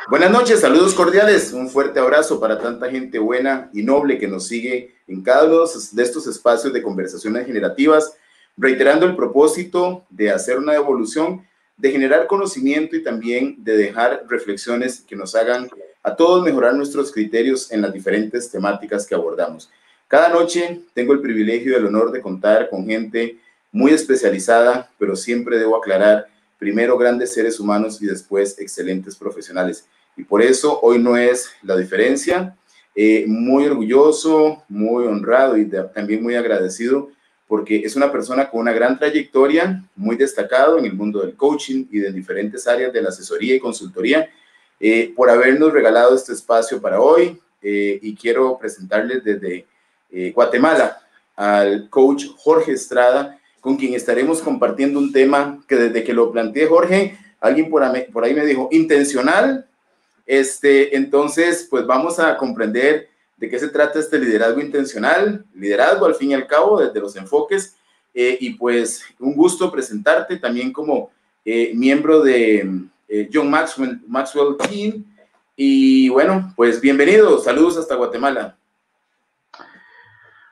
Buenas noches, saludos cordiales, un fuerte abrazo para tanta gente buena y noble que nos sigue en cada uno de estos espacios de conversaciones generativas, reiterando el propósito de hacer una evolución, de generar conocimiento y también de dejar reflexiones que nos hagan a todos mejorar nuestros criterios en las diferentes temáticas que abordamos. Cada noche tengo el privilegio y el honor de contar con gente muy especializada, pero siempre debo aclarar, primero grandes seres humanos y después excelentes profesionales. Y por eso hoy no es la diferencia. Muy orgulloso, muy honrado y también muy agradecido porque es una persona con una gran trayectoria, muy destacado en el mundo del coaching y de diferentes áreas de la asesoría y consultoría, por habernos regalado este espacio para hoy. Y quiero presentarles desde Guatemala al coach Jorge Estrada, con quien estaremos compartiendo un tema que desde que lo planteé, Jorge, alguien por ahí me dijo, intencional. Entonces, pues vamos a comprender de qué se trata este liderazgo intencional, liderazgo al fin y al cabo, desde los enfoques, y pues un gusto presentarte también como miembro de John Maxwell Team, y bueno, pues bienvenido, saludos hasta Guatemala.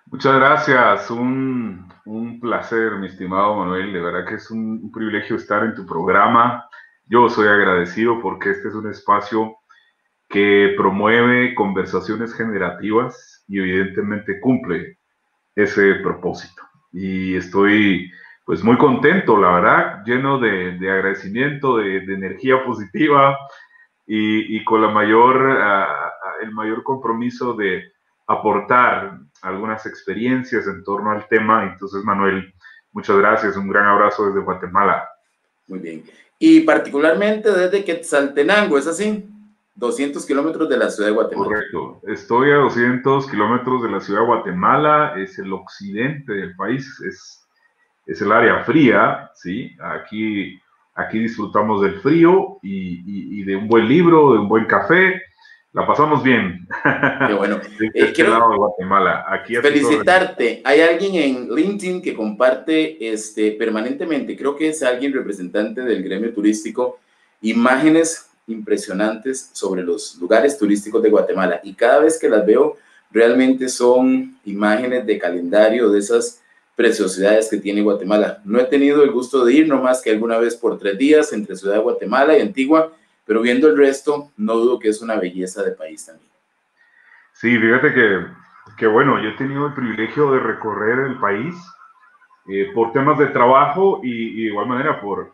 Muchas gracias, un placer, mi estimado Manuel, de verdad que es un privilegio estar en tu programa. Yo soy agradecido porque este es un espacio que promueve conversaciones generativas y evidentemente cumple ese propósito. Y estoy pues muy contento, la verdad, lleno de agradecimiento, de energía positiva y con el mayor compromiso de aportar algunas experiencias en torno al tema. Entonces, Manuel, muchas gracias, un gran abrazo desde Guatemala. Muy bien. Y particularmente desde Quetzaltenango, ¿es así? 200 kilómetros de la ciudad de Guatemala. Correcto. Estoy a 200 kilómetros de la ciudad de Guatemala, es el occidente del país, es el área fría, ¿sí? Aquí disfrutamos del frío y de un buen libro, de un buen café. La pasamos bien. Qué bueno. Este lado de Guatemala. Aquí felicitarte. Hay alguien en LinkedIn que comparte permanentemente, creo que es alguien representante del gremio turístico, imágenes impresionantes sobre los lugares turísticos de Guatemala. Y cada vez que las veo, realmente son imágenes de calendario de esas preciosidades que tiene Guatemala. No he tenido el gusto de ir, no más que alguna vez por 3 días entre Ciudad de Guatemala y Antigua, pero viendo el resto, no dudo que es una belleza de país también. Sí, fíjate que bueno, yo he tenido el privilegio de recorrer el país por temas de trabajo y de igual manera por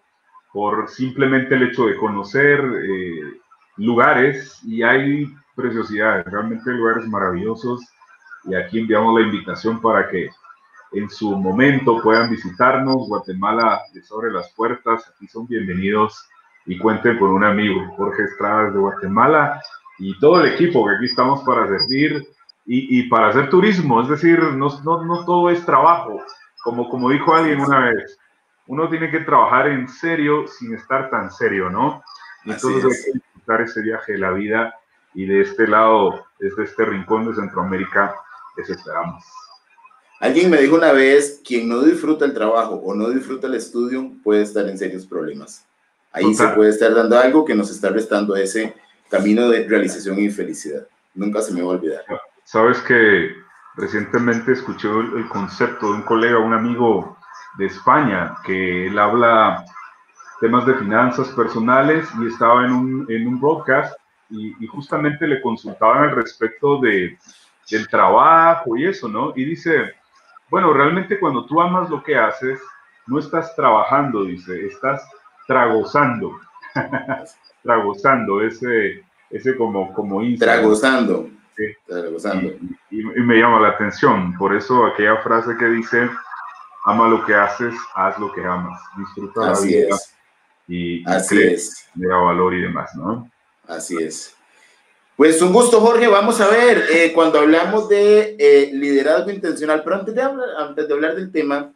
simplemente el hecho de conocer lugares, y hay preciosidades, realmente lugares maravillosos, y aquí enviamos la invitación para que en su momento puedan visitarnos. Guatemala les abre las puertas, aquí son bienvenidos, y cuenten con un amigo, Jorge Estrada de Guatemala, y todo el equipo que aquí estamos para servir y para hacer turismo. Es decir, no todo es trabajo, como dijo alguien una vez, uno tiene que trabajar en serio sin estar tan serio, ¿no? Y entonces hay que disfrutar ese viaje de la vida, y de este lado, desde este rincón de Centroamérica, les esperamos. Alguien me dijo una vez, quien no disfruta el trabajo o no disfruta el estudio puede estar en serios problemas. Ahí se puede estar dando algo que nos está restando ese camino de realización y felicidad. Nunca se me va a olvidar. Sabes que recientemente escuché el concepto de un colega, un amigo de España, que él habla temas de finanzas personales y estaba en un broadcast y justamente le consultaban al respecto del trabajo y eso, ¿no? Y dice, bueno, realmente cuando tú amas lo que haces, no estás trabajando, dice, estás tragozando. Tragozando, ese como Instagram. Tragozando. Sí. Y me llama la atención, por eso aquella frase que dice, ama lo que haces, haz lo que amas, disfruta la vida y cree, le da valor y demás, ¿no? Así es. Pues un gusto, Jorge. Vamos a ver, cuando hablamos de liderazgo intencional, pero antes de hablar del tema,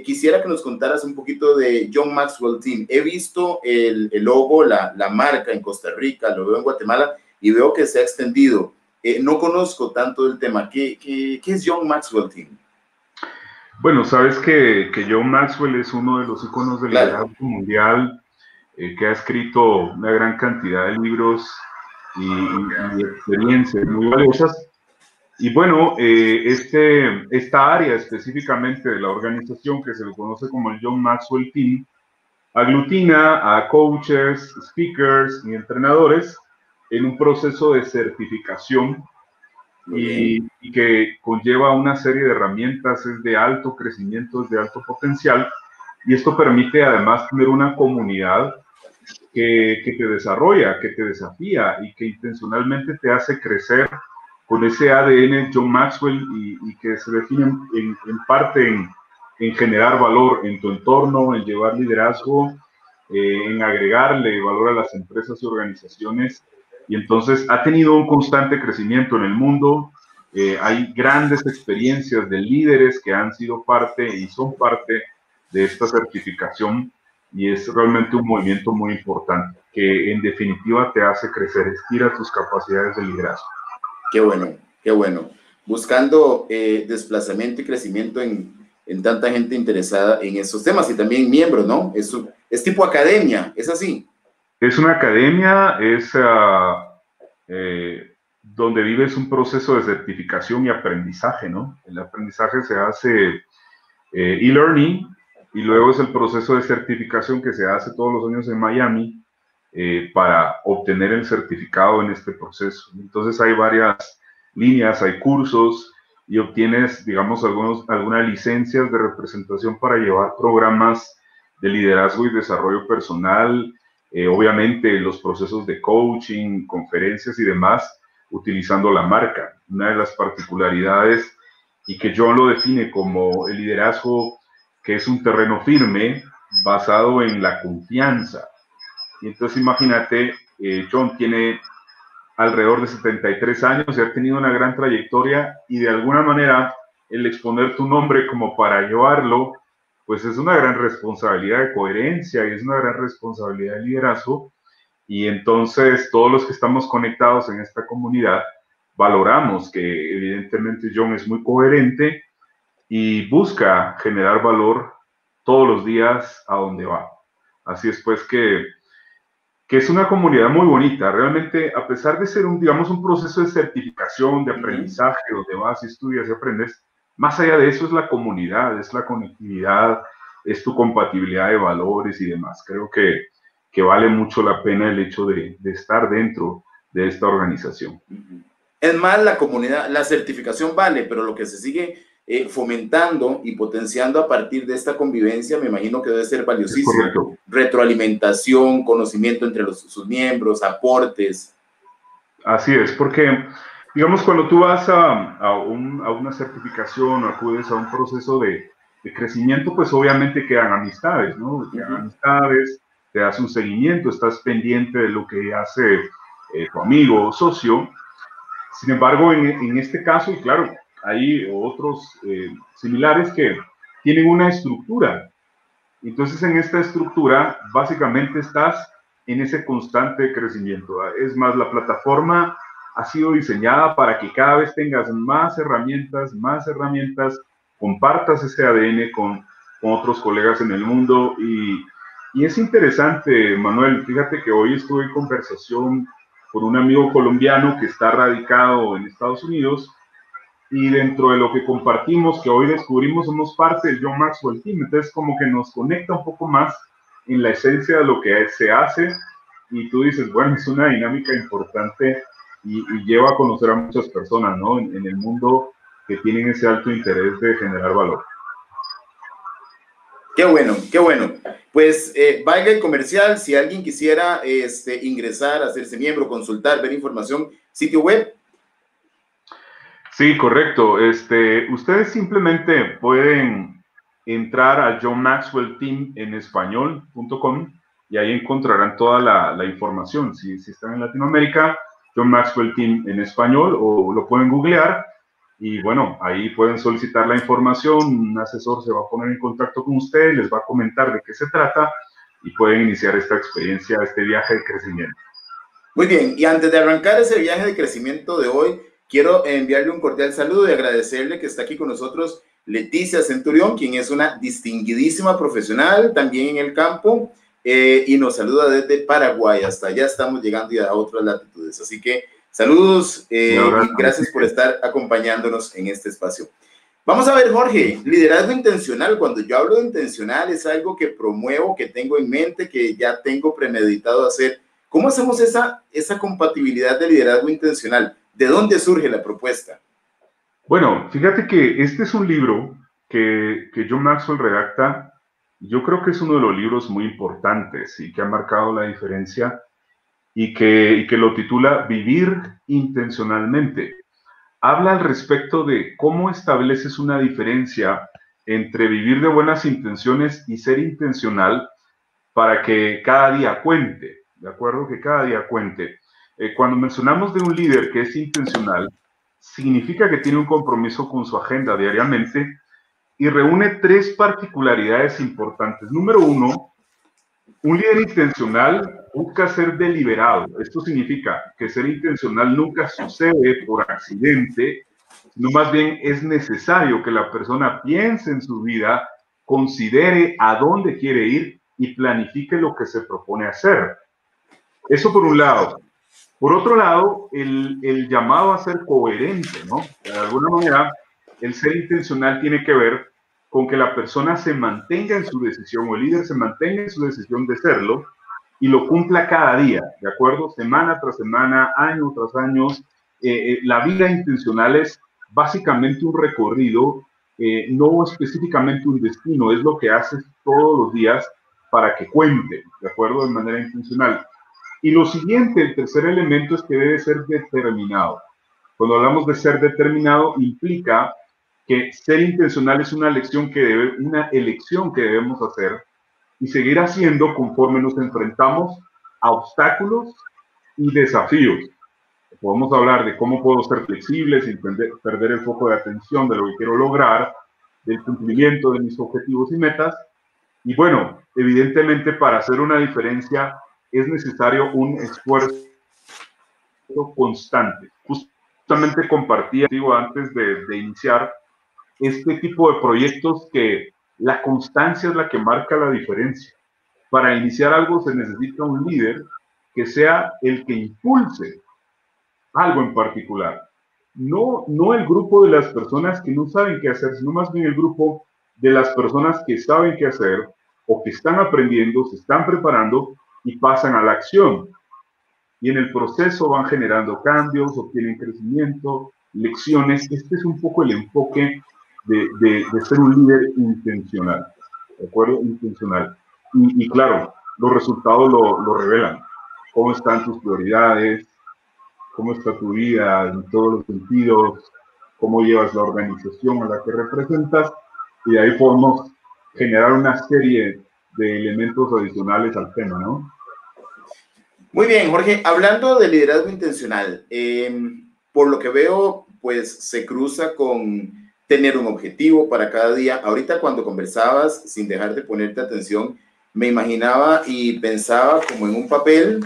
quisiera que nos contaras un poquito de John Maxwell Team. He visto el logo, la marca en Costa Rica, lo veo en Guatemala y veo que se ha extendido. No conozco tanto del tema. ¿Qué es John Maxwell Team? Bueno, sabes que John Maxwell es uno de los iconos del liderazgo mundial. que ha escrito una gran cantidad de libros y experiencias muy valiosas. Y bueno, esta área específicamente de la organización, que se le conoce como el John Maxwell Team, aglutina a coaches, speakers y entrenadores en un proceso de certificación y que conlleva una serie de herramientas, es de alto crecimiento, es de alto potencial, y esto permite además tener una comunidad que te desarrolla, que te desafía y que intencionalmente te hace crecer con ese ADN John Maxwell y que se define en parte en generar valor en tu entorno, en llevar liderazgo, en agregarle valor a las empresas y organizaciones. Y entonces ha tenido un constante crecimiento en el mundo. Hay grandes experiencias de líderes que han sido parte y son parte de esta certificación, y es realmente un movimiento muy importante que en definitiva te hace crecer, estira tus capacidades de liderazgo. Qué bueno, qué bueno. Buscando desplazamiento y crecimiento en tanta gente interesada en esos temas y también miembros, ¿no? Es tipo academia, ¿es así? Es una academia, es donde vives un proceso de certificación y aprendizaje, ¿no? El aprendizaje se hace e-learning y luego es el proceso de certificación que se hace todos los años en Miami para obtener el certificado en este proceso. Entonces hay varias líneas, hay cursos y obtienes, digamos, algunas licencias de representación para llevar programas de liderazgo y desarrollo personal, obviamente los procesos de coaching, conferencias y demás, utilizando la marca. Una de las particularidades y que John lo define como el liderazgo que es un terreno firme basado en la confianza. Y entonces imagínate, John tiene alrededor de 73 años y ha tenido una gran trayectoria y de alguna manera el exponer tu nombre como para llevarlo, pues es una gran responsabilidad de coherencia y es una gran responsabilidad de liderazgo. Y entonces todos los que estamos conectados en esta comunidad valoramos que evidentemente John es muy coherente y busca generar valor todos los días a donde va. Así es pues que es una comunidad muy bonita. Realmente, a pesar de ser digamos, un proceso de certificación, de aprendizaje, donde vas y estudias y aprendes, más allá de eso es la comunidad, es la conectividad, es tu compatibilidad de valores y demás. Creo que vale mucho la pena el hecho de estar dentro de esta organización. Es más, la comunidad, la certificación vale, pero lo que se sigue fomentando y potenciando a partir de esta convivencia, me imagino que debe ser valiosísimo. Correcto. Retroalimentación, conocimiento entre sus miembros, aportes. Así es, porque, digamos, cuando tú vas a una certificación o acudes a un proceso de crecimiento, pues obviamente quedan amistades, ¿no? Quedan amistades, te das un seguimiento, estás pendiente de lo que hace tu amigo o socio. Sin embargo, en este caso, y claro, hay otros similares que tienen una estructura. Entonces, en esta estructura, básicamente estás en ese constante crecimiento. Es más, la plataforma ha sido diseñada para que cada vez tengas más herramientas, compartas ese ADN con otros colegas en el mundo. Y es interesante, Manuel, fíjate que hoy estuve en conversación con un amigo colombiano que está radicado en Estados Unidos, y dentro de lo que compartimos, que hoy descubrimos, somos parte del John Maxwell Team. Entonces como que nos conecta un poco más en la esencia de lo que se hace, y tú dices, bueno, es una dinámica importante y lleva a conocer a muchas personas, ¿no? En el mundo, que tienen ese alto interés de generar valor. Qué bueno, qué bueno. Pues valga el comercial, si alguien quisiera ingresar, hacerse miembro, consultar, ver información, sitio web. Sí, correcto. Ustedes simplemente pueden entrar a John Maxwell Team en español.com y ahí encontrarán toda la información. Si están en Latinoamérica, John Maxwell Team en español, o lo pueden googlear y bueno, ahí pueden solicitar la información. Un asesor se va a poner en contacto con ustedes, les va a comentar de qué se trata y pueden iniciar esta experiencia, este viaje de crecimiento. Muy bien, y antes de arrancar ese viaje de crecimiento de hoy, quiero enviarle un cordial saludo y agradecerle que está aquí con nosotros Leticia Centurión, quien es una distinguidísima profesional también en el campo y nos saluda desde Paraguay. Hasta allá estamos llegando ya a otras latitudes. Así que saludos y gracias por estar acompañándonos en este espacio. Vamos a ver, Jorge, liderazgo intencional. Cuando yo hablo de intencional es algo que promuevo, que tengo en mente, que ya tengo premeditado hacer. ¿Cómo hacemos esa compatibilidad de liderazgo intencional? ¿De dónde surge la propuesta? Bueno, fíjate que este es un libro que John Maxwell redacta. Yo creo que es uno de los libros muy importantes y que ha marcado la diferencia y que lo titula Vivir intencionalmente. Habla al respecto de cómo estableces una diferencia entre vivir de buenas intenciones y ser intencional para que cada día cuente, ¿de acuerdo? Que cada día cuente. Cuando mencionamos de un líder que es intencional, significa que tiene un compromiso con su agenda diariamente y reúne tres particularidades importantes. Número uno, un líder intencional busca ser deliberado. Esto significa que ser intencional nunca sucede por accidente, sino más bien es necesario que la persona piense en su vida, considere a dónde quiere ir y planifique lo que se propone hacer. Eso por un lado. Por otro lado, el llamado a ser coherente, ¿no? De alguna manera, el ser intencional tiene que ver con que la persona se mantenga en su decisión o el líder se mantenga en su decisión de serlo y lo cumpla cada día, ¿de acuerdo? Semana tras semana, año tras año. La vida intencional es básicamente un recorrido, no específicamente un destino, es lo que haces todos los días para que cuente, ¿de acuerdo? De manera intencional. Y lo siguiente, el tercer elemento es que debe ser determinado. Cuando hablamos de ser determinado, implica que ser intencional es una elección que debemos hacer y seguir haciendo conforme nos enfrentamos a obstáculos y desafíos. Podemos hablar de cómo puedo ser flexible sin perder el foco de atención de lo que quiero lograr, del cumplimiento de mis objetivos y metas. Y bueno, evidentemente para hacer una diferencia es necesario un esfuerzo constante. Justamente compartí contigo antes de iniciar este tipo de proyectos que la constancia es la que marca la diferencia. Para iniciar algo se necesita un líder que sea el que impulse algo en particular. No el grupo de las personas que no saben qué hacer, sino más bien el grupo de las personas que saben qué hacer o que están aprendiendo, se están preparando y pasan a la acción. Y en el proceso van generando cambios, obtienen crecimiento, lecciones. Este es un poco el enfoque de ser un líder intencional, ¿de acuerdo? Intencional. Y claro, los resultados lo revelan. ¿Cómo están tus prioridades? ¿Cómo está tu vida en todos los sentidos? ¿Cómo llevas la organización a la que representas? Y de ahí podemos generar una serie de elementos adicionales al tema, ¿no? Muy bien, Jorge. Hablando de liderazgo intencional, por lo que veo, pues se cruza con tener un objetivo para cada día. Ahorita cuando conversabas, sin dejar de ponerte atención, me imaginaba y pensaba como en un papel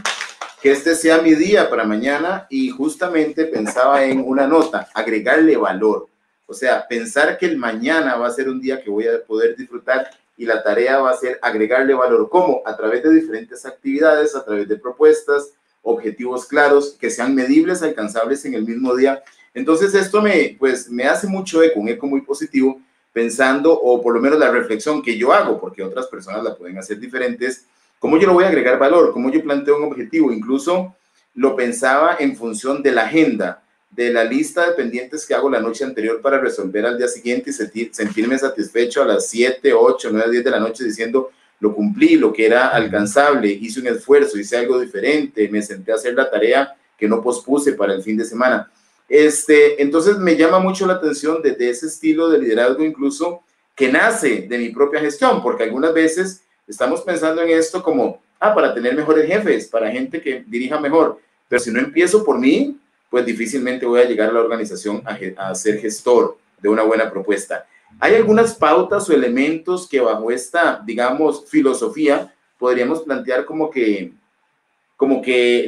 que este sea mi día para mañana y justamente pensaba en una nota, agregarle valor. O sea, pensar que el mañana va a ser un día que voy a poder disfrutar y la tarea va a ser agregarle valor. ¿Cómo? A través de diferentes actividades, a través de propuestas, objetivos claros, que sean medibles, alcanzables en el mismo día. Entonces esto me hace mucho eco, un eco muy positivo, pensando, o por lo menos la reflexión que yo hago, porque otras personas la pueden hacer diferentes. ¿Cómo yo lo voy a agregar valor? ¿Cómo yo planteo un objetivo? Incluso lo pensaba en función de la agenda, de la lista de pendientes que hago la noche anterior para resolver al día siguiente y sentirme satisfecho a las 7, 8, 9, 10 de la noche diciendo, lo cumplí, lo que era alcanzable, hice un esfuerzo, hice algo diferente, me senté a hacer la tarea que no pospuse para el fin de semana. Entonces me llama mucho la atención desde ese estilo de liderazgo incluso que nace de mi propia gestión, porque algunas veces estamos pensando en esto como, para tener mejores jefes, para gente que dirija mejor, pero si no empiezo por mí, pues difícilmente voy a llegar a la organización a ser gestor de una buena propuesta. ¿Hay algunas pautas o elementos que bajo esta, digamos, filosofía podríamos plantear como que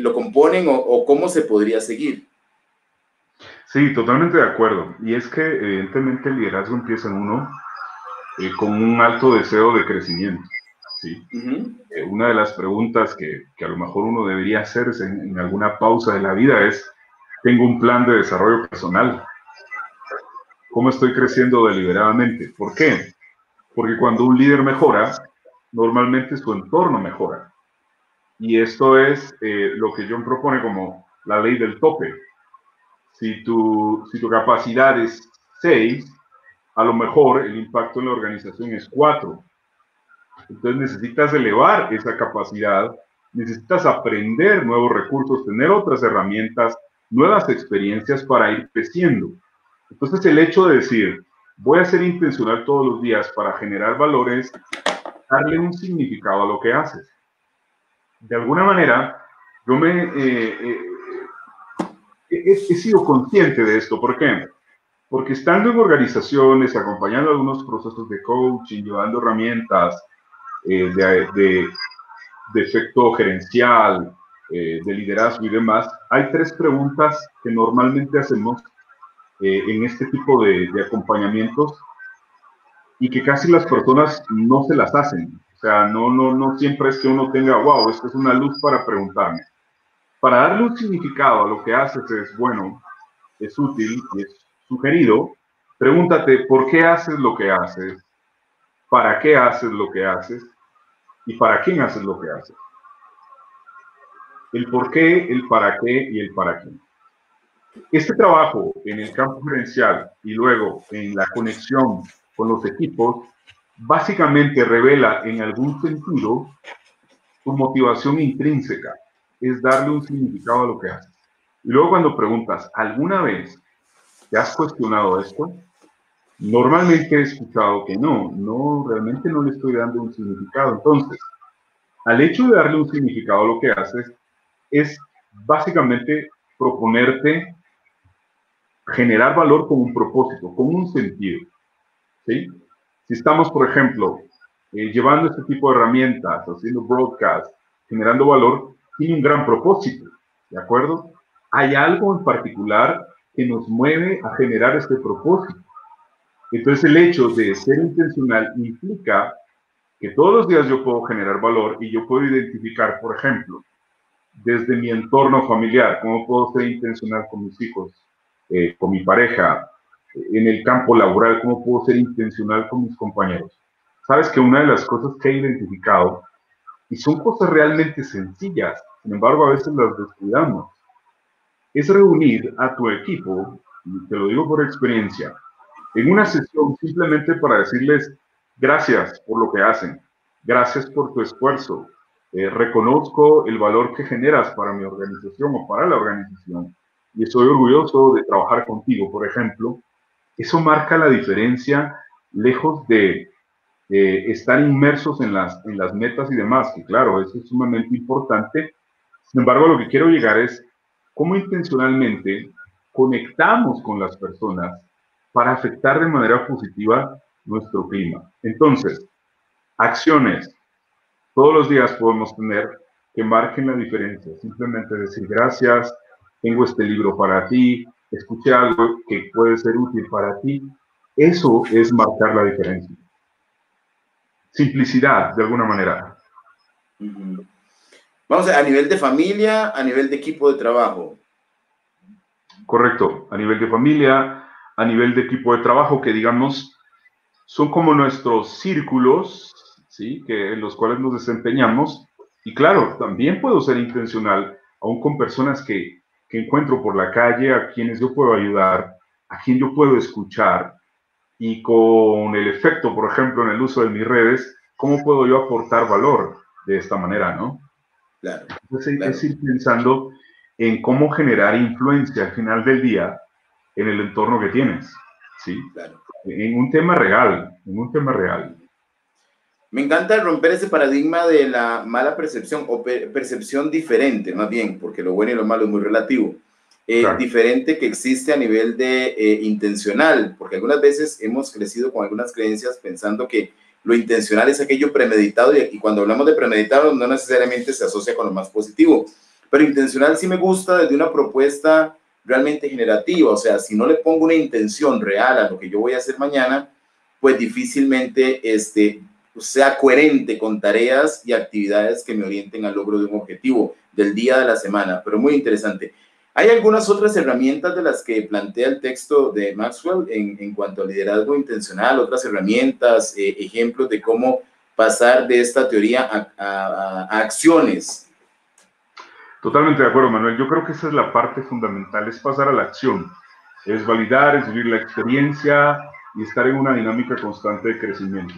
lo componen o cómo se podría seguir? Sí, totalmente de acuerdo. Y es que evidentemente el liderazgo empieza en uno con un alto deseo de crecimiento. ¿sí? Una de las preguntas que a lo mejor uno debería hacerse en alguna pausa de la vida es, ¿tengo un plan de desarrollo personal? ¿Cómo estoy creciendo deliberadamente? ¿Por qué? Porque cuando un líder mejora, normalmente su entorno mejora. Y esto es lo que John propone como la ley del tope. Si tu capacidad es 6, a lo mejor el impacto en la organización es 4. Entonces necesitas elevar esa capacidad, necesitas aprender nuevos recursos, tener otras herramientas, nuevas experiencias para ir creciendo. Entonces el hecho de decir, voy a ser intencional todos los días para generar valores, darle un significado a lo que haces. De alguna manera, yo he sido consciente de esto. ¿Por qué? Porque estando en organizaciones, acompañando algunos procesos de coaching, llevando herramientas de efecto gerencial, de liderazgo y demás, hay 3 preguntas que normalmente hacemos en este tipo de acompañamientos y que casi las personas no se las hacen. O sea, no siempre es que uno tenga, wow, esta es una luz para preguntarme. Para darle un significado a lo que haces es bueno, es útil y es sugerido. Pregúntate por qué haces lo que haces, para qué haces lo que haces y para quién haces lo que haces. El por qué, el para qué y el para quién. Este trabajo en el campo gerencial y luego en la conexión con los equipos básicamente revela en algún sentido tu motivación intrínseca, es darle un significado a lo que haces. Y luego cuando preguntas, ¿alguna vez te has cuestionado esto? Normalmente he escuchado que no, realmente no le estoy dando un significado. Entonces, al hecho de darle un significado a lo que haces, es básicamente proponerte generar valor con un propósito, con un sentido, ¿sí? Si estamos, por ejemplo, llevando este tipo de herramientas, haciendo broadcast, generando valor, tiene un gran propósito, ¿de acuerdo? Hay algo en particular que nos mueve a generar este propósito. Entonces, el hecho de ser intencional implica que todos los días yo puedo generar valor y yo puedo identificar, por ejemplo, desde mi entorno familiar, cómo puedo ser intencional con mis hijos, con mi pareja, en el campo laboral, cómo puedo ser intencional con mis compañeros. Sabes que una de las cosas que he identificado, y son cosas realmente sencillas, sin embargo a veces las descuidamos, es reunir a tu equipo, y te lo digo por experiencia, en una sesión simplemente para decirles gracias por lo que hacen, gracias por tu esfuerzo, reconozco el valor que generas para mi organización o para la organización y estoy orgulloso de trabajar contigo, por ejemplo. Eso marca la diferencia lejos de estar inmersos en las metas y demás, que claro, eso es sumamente importante. Sin embargo, lo que quiero llegar es cómo intencionalmente conectamos con las personas para afectar de manera positiva nuestro clima. Entonces, acciones. Todos los días podemos tener que marquen la diferencia. Simplemente decir gracias, tengo este libro para ti, escuché algo que puede ser útil para ti. Eso es marcar la diferencia. Simplicidad, de alguna manera. Vamos a nivel de familia, a nivel de equipo de trabajo. Correcto, a nivel de familia, a nivel de equipo de trabajo, que digamos son como nuestros círculos, ¿sí? En los cuales nos desempeñamos. Y claro, también puedo ser intencional, aún con personas que encuentro por la calle, a quienes yo puedo ayudar, a quien yo puedo escuchar, y con el efecto, por ejemplo, en el uso de mis redes, ¿cómo puedo yo aportar valor de esta manera, no? Claro, Entonces, claro. es ir pensando en cómo generar influencia al final del día en el entorno que tienes, ¿sí? Claro. En un tema real, en un tema real. Me encanta romper ese paradigma de la mala percepción o percepción diferente, más bien, porque lo bueno y lo malo es muy relativo. Claro. Diferente que existe a nivel de intencional, porque algunas veces hemos crecido con algunas creencias pensando que lo intencional es aquello premeditado y cuando hablamos de premeditado no necesariamente se asocia con lo más positivo, pero intencional sí me gusta desde una propuesta realmente generativa, o sea, si no le pongo una intención real a lo que yo voy a hacer mañana, pues difícilmente sea coherente con tareas y actividades que me orienten al logro de un objetivo del día de la semana, pero muy interesante. Hay algunas otras herramientas de las que plantea el texto de Maxwell en cuanto a liderazgo intencional, otras herramientas, ejemplos de cómo pasar de esta teoría a acciones. Totalmente de acuerdo, Manuel. Yo creo que esa es la parte fundamental, es pasar a la acción, es validar, es vivir la experiencia y estar en una dinámica constante de crecimiento.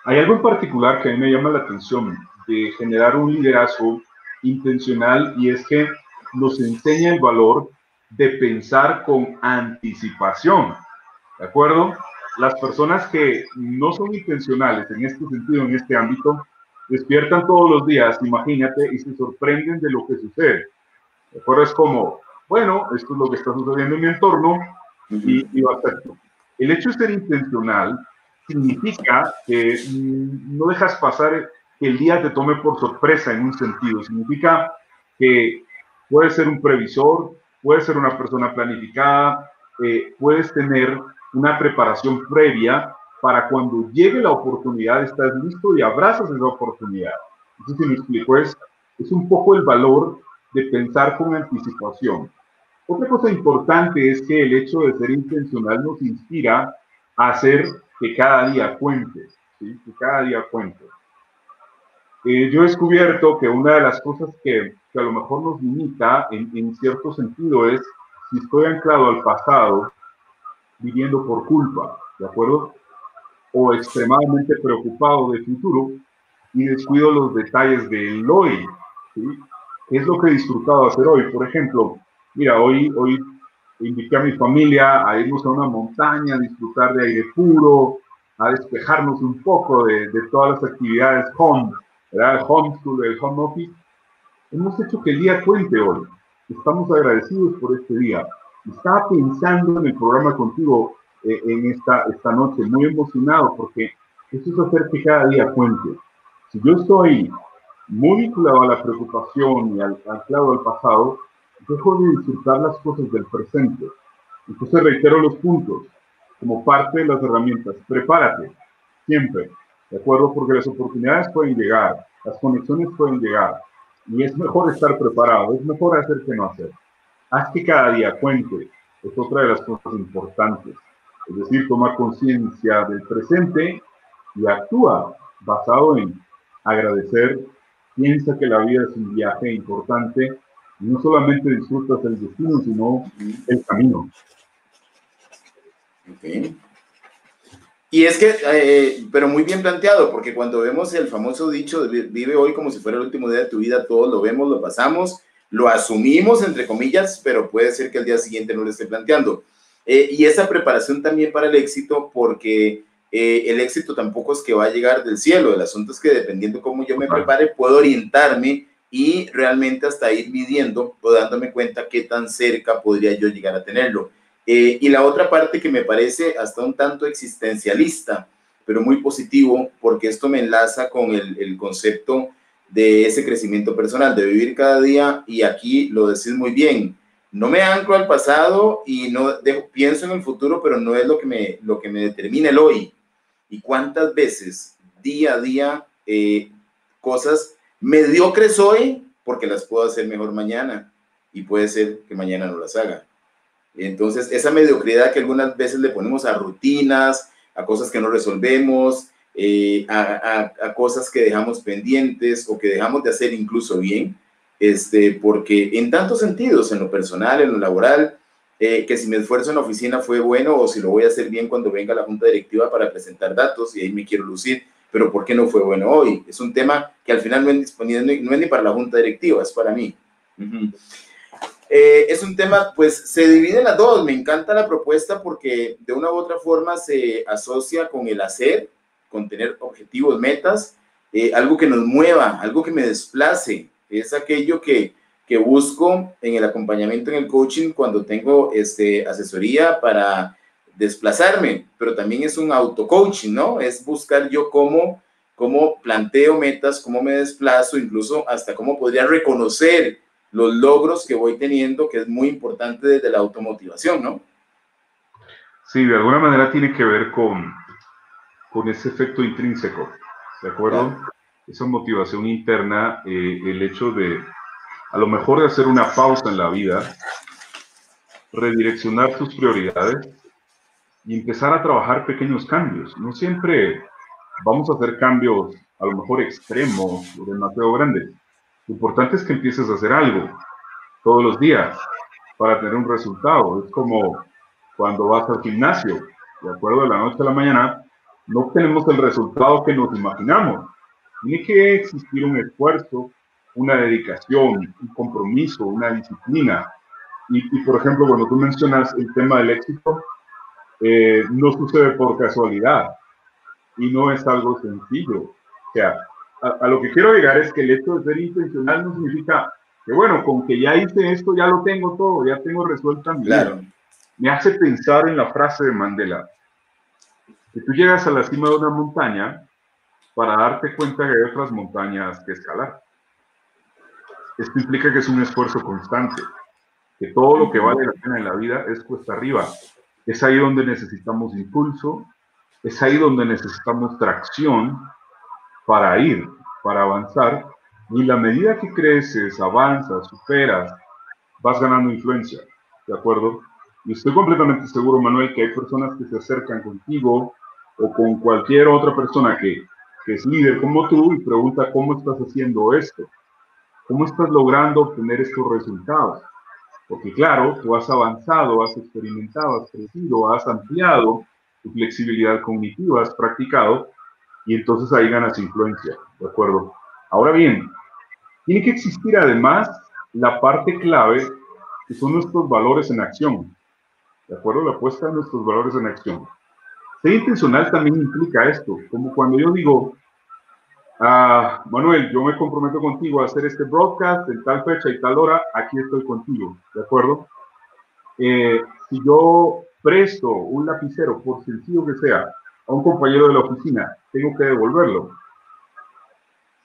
Hay algo en particular que a mí me llama la atención de generar un liderazgo intencional y es que nos enseña el valor de pensar con anticipación, ¿de acuerdo? Las personas que no son intencionales en este sentido, en este ámbito, despiertan todos los días, imagínate, y se sorprenden de lo que sucede. ¿De acuerdo? Es como, bueno, esto es lo que está sucediendo en mi entorno y lo acepto. El hecho de ser intencional significa que no dejas pasar que el día te tome por sorpresa en un sentido. Significa que puedes ser un previsor, puedes ser una persona planificada, puedes tener una preparación previa para cuando llegue la oportunidad estás listo y abrazas esa oportunidad. Entonces, si me explico, es un poco el valor de pensar con anticipación. Otra cosa importante es que el hecho de ser intencional nos inspira a hacer que cada día cuente, ¿sí? Que cada día cuente. Yo he descubierto que una de las cosas que a lo mejor nos limita en cierto sentido es si estoy anclado al pasado, viviendo por culpa, ¿de acuerdo? O extremadamente preocupado del futuro y descuido los detalles del hoy, ¿sí? ¿Qué es lo que he disfrutado hacer hoy? Por ejemplo, mira, hoy invité a mi familia a irnos a una montaña, a disfrutar de aire puro, a despejarnos un poco de todas las actividades home, ¿verdad? El homeschool, el home office. Hemos hecho que el día cuente hoy. Estamos agradecidos por este día. Estaba pensando en el programa contigo en esta noche, muy emocionado, porque eso es hacer que cada día cuente. Si yo estoy muy vinculado a la preocupación y anclado al pasado, dejo de disfrutar las cosas del presente. Entonces reitero los puntos como parte de las herramientas. Prepárate, siempre, ¿de acuerdo? Porque las oportunidades pueden llegar, las conexiones pueden llegar, y es mejor estar preparado, es mejor hacer que no hacer. Haz que cada día cuente, es otra de las cosas importantes. Es decir, toma conciencia del presente y actúa basado en agradecer, piensa que la vida es un viaje importante y no solamente disfrutas el destino, sino el camino. Okay. Y es que, pero muy bien planteado, porque cuando vemos el famoso dicho, vive hoy como si fuera el último día de tu vida, todos lo vemos, lo pasamos, lo asumimos, entre comillas, pero puede ser que el día siguiente no lo esté planteando. Y esa preparación también para el éxito, porque el éxito tampoco es que va a llegar del cielo, el asunto es que dependiendo cómo yo me prepare, puedo orientarme y realmente hasta ir midiendo o dándome cuenta qué tan cerca podría yo llegar a tenerlo. Y la otra parte que me parece hasta un tanto existencialista, pero muy positivo, porque esto me enlaza con el concepto de ese crecimiento personal, de vivir cada día, y aquí lo decís muy bien, no me anclo al pasado y no pienso en el futuro, pero no es lo que me determina el hoy. Y cuántas veces, día a día, cosas mediocres hoy, porque las puedo hacer mejor mañana, y puede ser que mañana no las haga. Entonces, esa mediocridad que algunas veces le ponemos a rutinas, a cosas que no resolvemos, a cosas que dejamos pendientes o que dejamos de hacer incluso bien, porque en tantos sentidos, en lo personal, en lo laboral, que si me esfuerzo en la oficina fue bueno o si lo voy a hacer bien cuando venga la junta directiva para presentar datos y ahí me quiero lucir, pero ¿por qué no fue bueno hoy? Es un tema que al final no es ni para la junta directiva, es para mí. Es un tema, pues se divide en las dos. Me encanta la propuesta porque de una u otra forma se asocia con el hacer, con tener objetivos, metas, algo que nos mueva, algo que me desplace. Es aquello que busco en el acompañamiento, en el coaching, cuando tengo asesoría para desplazarme, pero también es un auto-coaching, ¿no? Es buscar yo cómo planteo metas, cómo me desplazo, incluso hasta cómo podría reconocer los logros que voy teniendo, que es muy importante desde la automotivación, ¿no? Sí, de alguna manera tiene que ver con ese efecto intrínseco. ¿de acuerdo? Esa motivación interna, el hecho de, a lo mejor de hacer una pausa en la vida, redireccionar tus prioridades y empezar a trabajar pequeños cambios. No siempre vamos a hacer cambios a lo mejor extremos o demasiado grandes. Lo importante es que empieces a hacer algo todos los días para tener un resultado. Es como cuando vas al gimnasio, de acuerdo, de la noche a la mañana, no obtenemos el resultado que nos imaginamos. Tiene que existir un esfuerzo, una dedicación, un compromiso, una disciplina. Y por ejemplo, cuando tú mencionas el tema del éxito, no sucede por casualidad y no es algo sencillo. O sea, a lo que quiero llegar es que el hecho de ser intencional no significa que, bueno, con que ya hice esto, ya lo tengo todo, ya tengo resuelta mi vida. Claro. Me hace pensar en la frase de Mandela, que tú llegas a la cima de una montaña para darte cuenta que hay otras montañas que escalar. Esto implica que es un esfuerzo constante, que todo lo que vale la pena en la vida es cuesta arriba. Es ahí donde necesitamos impulso, es ahí donde necesitamos tracción para ir, para avanzar. Y en la medida que creces, avanzas, superas, vas ganando influencia, ¿de acuerdo? Y estoy completamente seguro, Manuel, que hay personas que se acercan contigo o con cualquier otra persona que es líder como tú y pregunta cómo estás haciendo esto, cómo estás logrando obtener estos resultados. Porque claro, tú has avanzado, has experimentado, has crecido, has ampliado tu flexibilidad cognitiva, has practicado, y entonces ahí ganas influencia, ¿de acuerdo? Ahora bien, tiene que existir además la parte clave, que son nuestros valores en acción, ¿de acuerdo? La puesta de nuestros valores en acción. Ser intencional también implica esto, como cuando yo digo, Manuel, yo me comprometo contigo a hacer este broadcast en tal fecha y tal hora, aquí estoy contigo, ¿de acuerdo? Si yo presto un lapicero, por sencillo que sea, a un compañero de la oficina, tengo que devolverlo.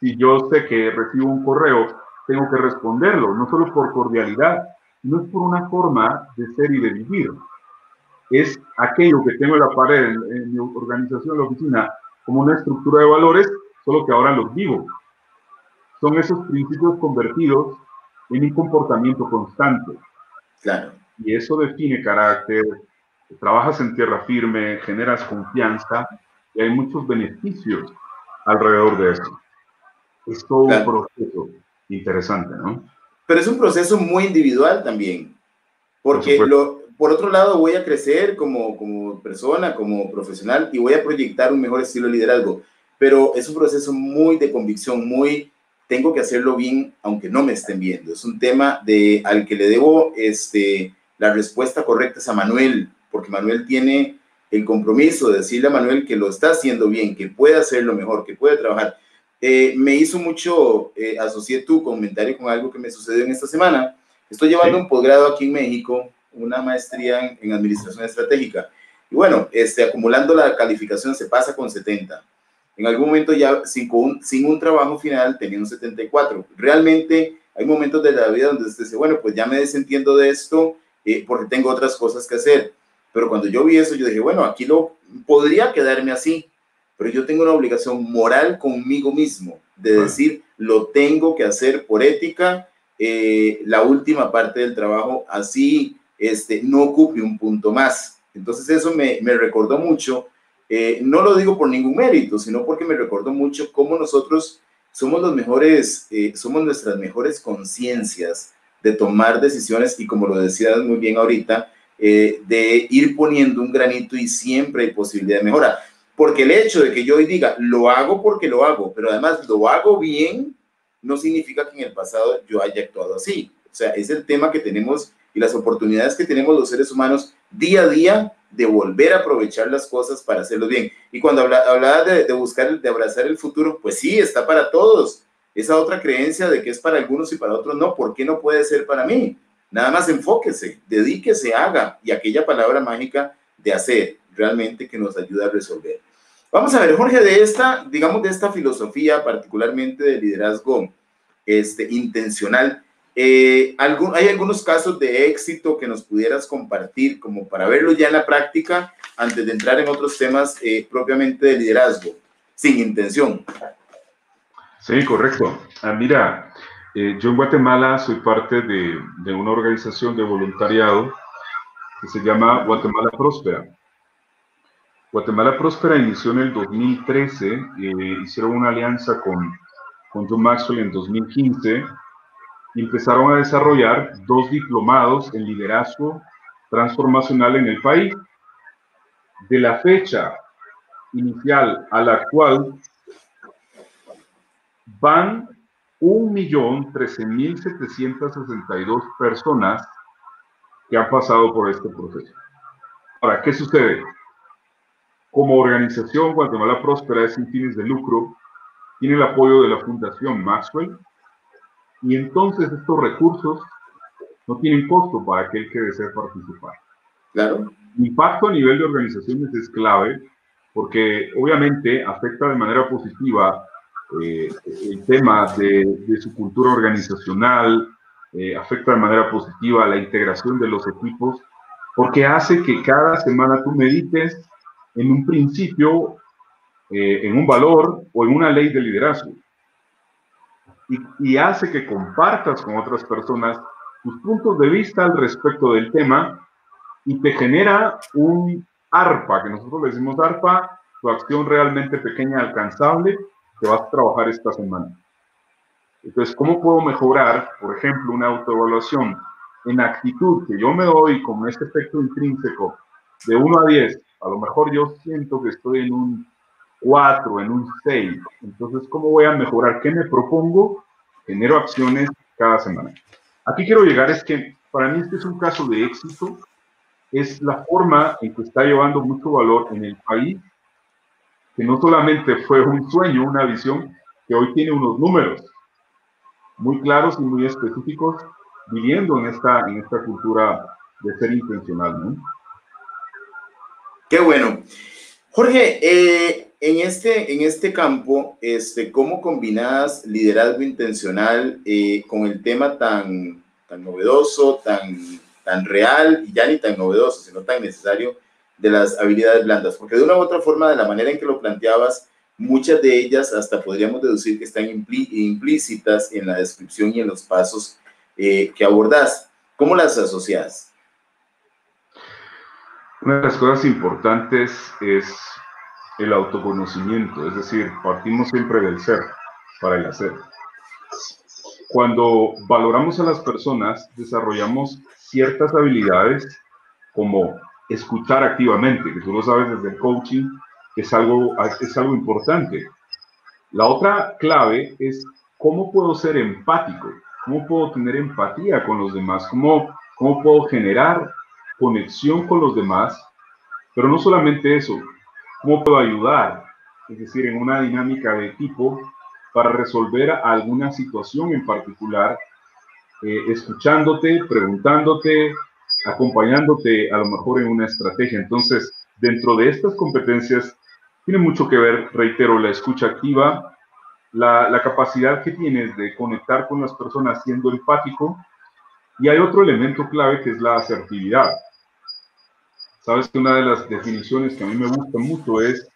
Si yo sé que recibo un correo, tengo que responderlo, no solo por cordialidad, no es por una forma de ser y de vivir. Es aquello que tengo en la pared, en mi organización, en la oficina, como una estructura de valores, solo que ahora los vivo. Son esos principios convertidos en un comportamiento constante. Claro. Y eso define carácter, trabajas en tierra firme, generas confianza y hay muchos beneficios alrededor de eso. Es todo un proceso interesante, ¿no? Pero es un proceso muy individual también, porque por otro lado voy a crecer como persona, como profesional y voy a proyectar un mejor estilo de liderazgo, pero es un proceso muy de convicción, muy tengo que hacerlo bien aunque no me estén viendo. Es un tema al que le debo la respuesta correcta es a Manuel, porque Manuel tiene el compromiso de decirle a Manuel que lo está haciendo bien, que puede hacerlo mejor, que puede trabajar. Me hizo mucho, asocié tu comentario con algo que me sucedió en esta semana. Estoy llevando un posgrado aquí en México, una maestría en administración estratégica. Y bueno, acumulando la calificación se pasa con 70. En algún momento ya sin un trabajo final tenía un 74. Realmente hay momentos de la vida donde usted dice, bueno, pues ya me desentiendo de esto porque tengo otras cosas que hacer. Pero cuando yo vi eso, yo dije, bueno, aquí podría quedarme así, pero yo tengo una obligación moral conmigo mismo de decir, lo tengo que hacer por ética, la última parte del trabajo, así no ocupe un punto más. Entonces eso me recordó mucho, no lo digo por ningún mérito, sino porque me recordó mucho cómo nosotros somos los mejores, somos nuestras mejores conciencias de tomar decisiones y como lo decías muy bien ahorita, de ir poniendo un granito y siempre hay posibilidad de mejora. Porque el hecho de que yo hoy diga, lo hago porque lo hago, pero además lo hago bien, no significa que en el pasado yo haya actuado así. O sea, es el tema que tenemos y las oportunidades que tenemos los seres humanos día a día de volver a aprovechar las cosas para hacerlo bien. Y cuando hablaba de buscar, de abrazar el futuro, pues sí, está para todos. Esa otra creencia de que es para algunos y para otros no, ¿por qué no puede ser para mí? Nada más enfóquese, dedíquese, haga, y aquella palabra mágica de hacer, realmente que nos ayuda a resolver. Vamos a ver, Jorge, de esta filosofía, particularmente de liderazgo intencional, ¿hay algunos casos de éxito que nos pudieras compartir como para verlo ya en la práctica antes de entrar en otros temas propiamente de liderazgo? sin intención. Sí, correcto. Mira, yo en Guatemala soy parte de una organización de voluntariado que se llama Guatemala Próspera. Guatemala Próspera inició en el 2013, hicieron una alianza con John Maxwell en 2015 y empezaron a desarrollar 2 diplomados en liderazgo transformacional en el país. De la fecha inicial a la actual, van 1.013.762 personas que han pasado por este proceso. Ahora, ¿qué sucede? Como organización, Guatemala Próspera es sin fines de lucro, tiene el apoyo de la Fundación Maxwell, y entonces estos recursos no tienen costo para aquel que desee participar. Claro. El impacto a nivel de organizaciones es clave, porque obviamente afecta de manera positiva el tema de su cultura organizacional, afecta de manera positiva la integración de los equipos, porque hace que cada semana tú medites en un principio, en un valor o en una ley de liderazgo. Y hace que compartas con otras personas tus puntos de vista al respecto del tema y te genera un ARPA, que nosotros le decimos ARPA, tu acción realmente pequeña, alcanzable, que vas a trabajar esta semana. Entonces, ¿cómo puedo mejorar, por ejemplo, una autoevaluación en actitud que yo me doy con este efecto intrínseco de 1 a 10? A lo mejor yo siento que estoy en un 4, en un 6. Entonces, ¿cómo voy a mejorar? ¿Qué me propongo? Genero acciones cada semana. Aquí quiero llegar es que para mí este es un caso de éxito, es la forma en que está llevando mucho valor en el país, que no solamente fue un sueño, una visión, que hoy tiene unos números muy claros y muy específicos, viviendo en esta cultura de ser intencional, ¿no? Qué bueno. Jorge, en este campo, ¿cómo combinas liderazgo intencional con el tema tan novedoso, tan real, y ya ni tan novedoso, sino tan necesario, de las habilidades blandas? Porque de una u otra forma, de la manera en que lo planteabas, muchas de ellas hasta podríamos deducir que están implícitas en la descripción y en los pasos que abordás. ¿Cómo las asocias? Una de las cosas importantes es el autoconocimiento, es decir, partimos siempre del ser para el hacer. Cuando valoramos a las personas, desarrollamos ciertas habilidades como escuchar activamente, que tú lo sabes desde el coaching, es algo importante. La otra clave es cómo puedo ser empático, cómo puedo tener empatía con los demás, cómo puedo generar conexión con los demás, pero no solamente eso, cómo puedo ayudar, es decir, en una dinámica de equipo para resolver alguna situación en particular, escuchándote, preguntándote, acompañándote a lo mejor en una estrategia. Entonces, dentro de estas competencias tiene mucho que ver, reitero, la escucha activa, la capacidad que tienes de conectar con las personas siendo empático, y hay otro elemento clave que es la asertividad. Sabes que una de las definiciones que a mí me gusta mucho es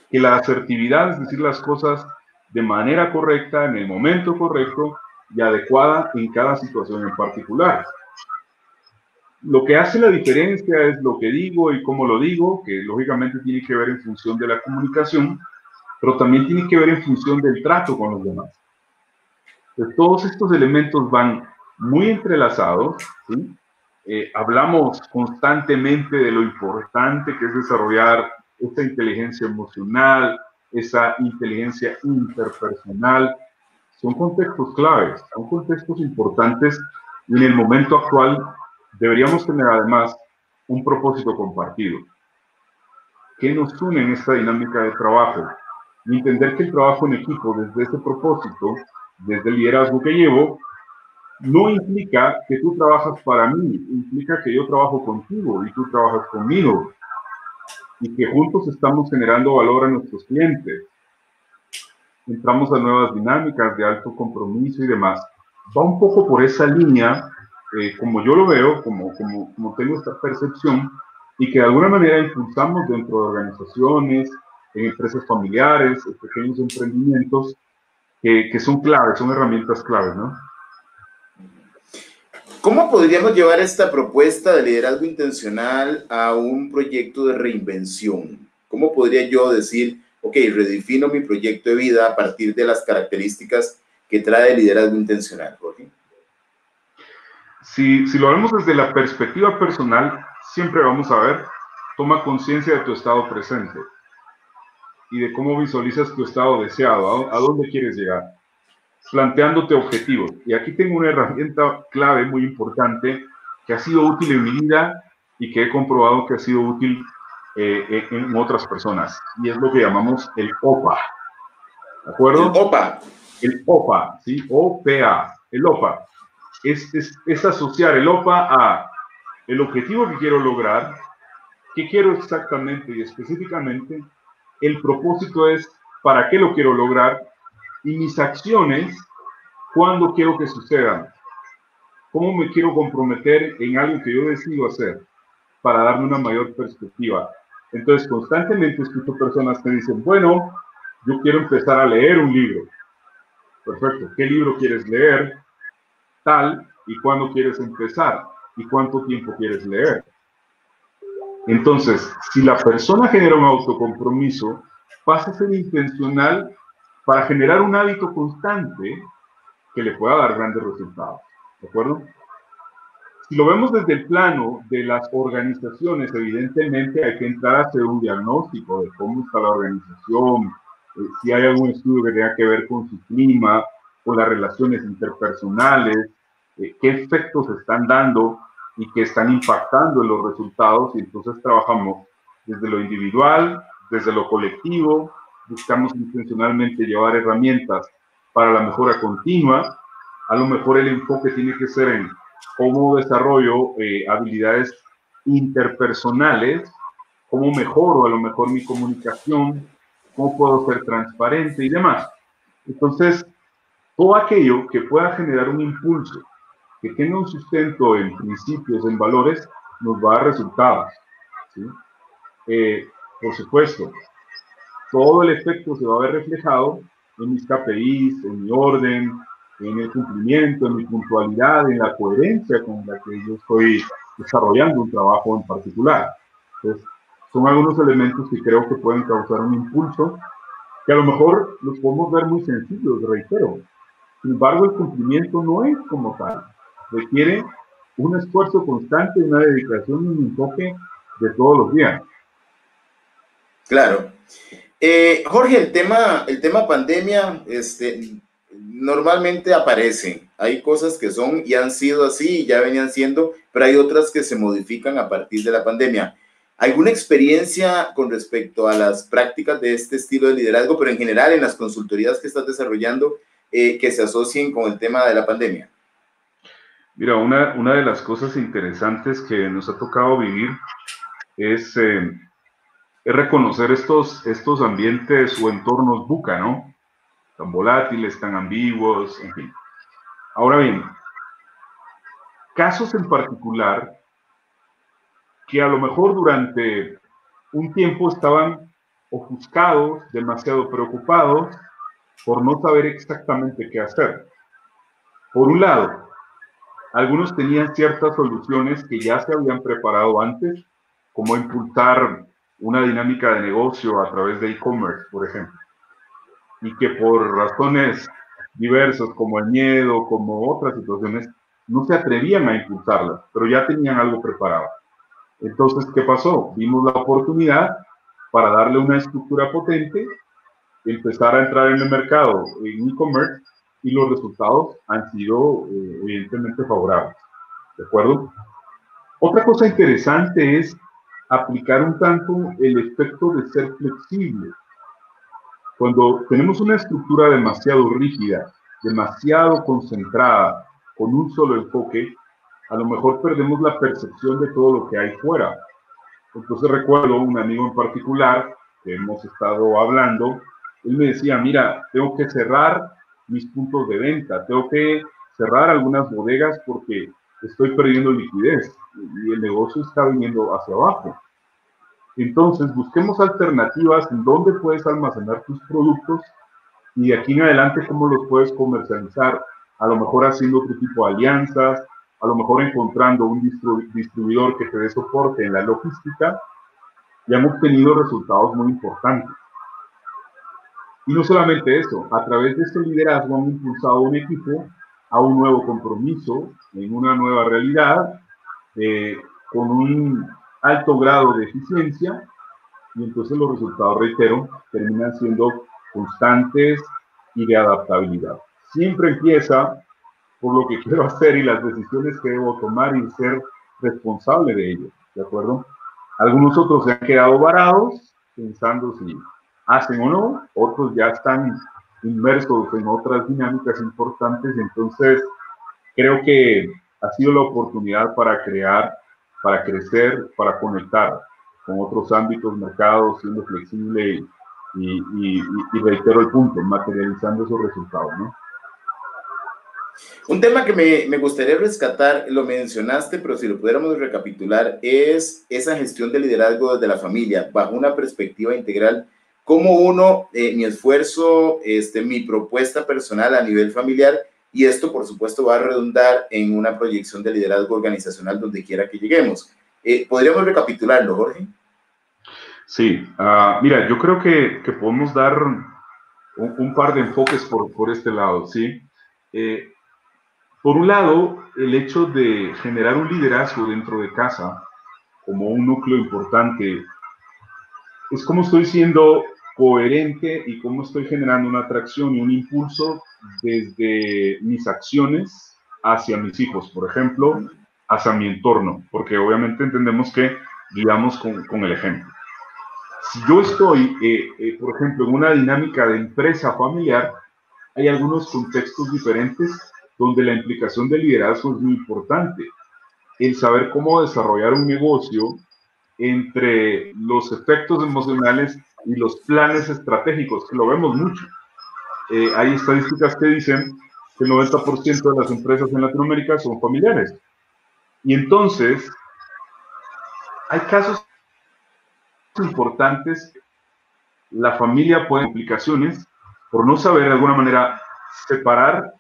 que la asertividad es decir las cosas de manera correcta, en el momento correcto y adecuada en cada situación en particular. Lo que hace la diferencia es lo que digo y cómo lo digo, que lógicamente tiene que ver en función de la comunicación, pero también tiene que ver en función del trato con los demás. Entonces, todos estos elementos van muy entrelazados, ¿sí? Hablamos constantemente de lo importante que es desarrollar esta inteligencia emocional, esa inteligencia interpersonal. Son contextos claves, son contextos importantes, y en el momento actual deberíamos tener además un propósito compartido. ¿Qué nos une en esta dinámica de trabajo? Y entender que el trabajo en equipo desde ese propósito, desde el liderazgo que llevo, no implica que tú trabajas para mí, implica que yo trabajo contigo y tú trabajas conmigo, y que juntos estamos generando valor a nuestros clientes. Entramos a nuevas dinámicas de alto compromiso y demás. Va un poco por esa línea, como yo lo veo, como tengo esta percepción, y que de alguna manera impulsamos dentro de organizaciones, en empresas familiares, en pequeños emprendimientos, que son claves, son herramientas claves, ¿no? ¿Cómo podríamos llevar esta propuesta de liderazgo intencional a un proyecto de reinvención? ¿Cómo podría yo decir, ok, redefino mi proyecto de vida a partir de las características que trae el liderazgo intencional, Jorge? Si lo vemos desde la perspectiva personal, siempre vamos a ver, toma conciencia de tu estado presente y de cómo visualizas tu estado deseado, a dónde quieres llegar, planteándote objetivos. Y aquí tengo una herramienta clave muy importante que ha sido útil en mi vida y que he comprobado que ha sido útil en otras personas, y es lo que llamamos el OPA, ¿de acuerdo? El OPA. El OPA, ¿sí? OPA, el OPA. Es asociar el OPA a el objetivo que quiero lograr, qué quiero exactamente y específicamente, el propósito es para qué lo quiero lograr, y mis acciones, cuándo quiero que sucedan, cómo me quiero comprometer en algo que yo decido hacer para darme una mayor perspectiva. Entonces, constantemente escucho personas que dicen, bueno, yo quiero empezar a leer un libro. Perfecto, ¿qué libro quieres leer? Tal, y cuándo quieres empezar, y cuánto tiempo quieres leer. Entonces, si la persona genera un autocompromiso, pasa a ser intencional para generar un hábito constante que le pueda dar grandes resultados. ¿De acuerdo? Si lo vemos desde el plano de las organizaciones, evidentemente hay que entrar a hacer un diagnóstico de cómo está la organización, si hay algún estudio que tenga que ver con su clima, con las relaciones interpersonales, qué efectos están dando y que están impactando en los resultados, y entonces trabajamos desde lo individual, desde lo colectivo, buscamos intencionalmente llevar herramientas para la mejora continua. A lo mejor el enfoque tiene que ser en cómo desarrollo habilidades interpersonales, cómo mejoro a lo mejor mi comunicación, cómo puedo ser transparente y demás. Entonces, todo aquello que pueda generar un impulso, que tenga un sustento en principios, en valores, nos va a dar resultados, ¿sí? Por supuesto, todo el efecto se va a ver reflejado en mis KPIs, en mi orden, en el cumplimiento, en mi puntualidad, en la coherencia con la que yo estoy desarrollando un trabajo en particular. Entonces, son algunos elementos que creo que pueden causar un impulso, que a lo mejor los podemos ver muy sencillos, reitero. Sin embargo, el cumplimiento no es como tal. Requiere un esfuerzo constante, una dedicación y un enfoque de todos los días. Claro. Jorge, el tema pandemia, normalmente aparece. Hay cosas que son y han sido así y ya venían siendo, pero hay otras que se modifican a partir de la pandemia. ¿Alguna experiencia con respecto a las prácticas de este estilo de liderazgo, pero en general en las consultorías que estás desarrollando, que se asocien con el tema de la pandemia? Mira, una de las cosas interesantes que nos ha tocado vivir es reconocer estos ambientes o entornos VUCA, ¿no? Tan volátiles, tan ambiguos, en fin. Ahora bien, casos en particular que a lo mejor durante un tiempo estaban ofuscados, demasiado preocupados por no saber exactamente qué hacer. Por un lado, algunos tenían ciertas soluciones que ya se habían preparado antes, como impulsar una dinámica de negocio a través de e-commerce, por ejemplo, y que por razones diversas, como el miedo, como otras situaciones, no se atrevían a impulsarlas, pero ya tenían algo preparado. Entonces, ¿qué pasó? Vimos la oportunidad para darle una estructura potente, empezar a entrar en el mercado en e-commerce, y los resultados han sido evidentemente favorables. ¿De acuerdo? Otra cosa interesante es aplicar un tanto el efecto de ser flexible. Cuando tenemos una estructura demasiado rígida, demasiado concentrada, con un solo enfoque, a lo mejor perdemos la percepción de todo lo que hay fuera. Entonces recuerdo un amigo en particular que hemos estado hablando, él me decía, mira, tengo que cerrar mis puntos de venta, tengo que cerrar algunas bodegas porque estoy perdiendo liquidez y el negocio está viniendo hacia abajo. Entonces, busquemos alternativas en dónde puedes almacenar tus productos y de aquí en adelante cómo los puedes comercializar. A lo mejor haciendo otro tipo de alianzas, a lo mejor encontrando un distribuidor que te dé soporte en la logística, y han obtenido resultados muy importantes. Y no solamente eso, a través de este liderazgo han impulsado un equipo a un nuevo compromiso, en una nueva realidad, con un alto grado de eficiencia, y entonces los resultados, reitero, terminan siendo constantes y de adaptabilidad. Siempre empieza por lo que quiero hacer y las decisiones que debo tomar y ser responsable de ello, ¿de acuerdo? Algunos otros se han quedado varados pensando si hacen o no, otros ya están inmersos en otras dinámicas importantes, entonces creo que ha sido la oportunidad para crear, para crecer, para conectar con otros ámbitos, mercados, siendo flexible y reitero el punto, materializando esos resultados, ¿no? Un tema que me gustaría rescatar, lo mencionaste, pero si lo pudiéramos recapitular, es esa gestión de liderazgo desde la familia, bajo una perspectiva integral. Cómo uno, mi esfuerzo, mi propuesta personal a nivel familiar, y esto, por supuesto, va a redundar en una proyección de liderazgo organizacional donde quiera que lleguemos. ¿Podríamos recapitularlo, Jorge? Sí, mira, yo creo que podemos dar un par de enfoques por este lado, ¿sí? Por un lado, el hecho de generar un liderazgo dentro de casa como un núcleo importante es cómo estoy siendo coherente y cómo estoy generando una atracción y un impulso desde mis acciones hacia mis hijos, por ejemplo, hacia mi entorno, porque obviamente entendemos que guiamos con el ejemplo. Si yo estoy, por ejemplo, en una dinámica de empresa familiar, hay algunos contextos diferentes donde la implicación del liderazgo es muy importante. El saber cómo desarrollar un negocio entre los efectos emocionales y los planes estratégicos, que lo vemos mucho. Hay estadísticas que dicen que el 90% de las empresas en Latinoamérica son familiares. Y entonces, hay casos importantes, la familia puede tener implicaciones por no saber de alguna manera separar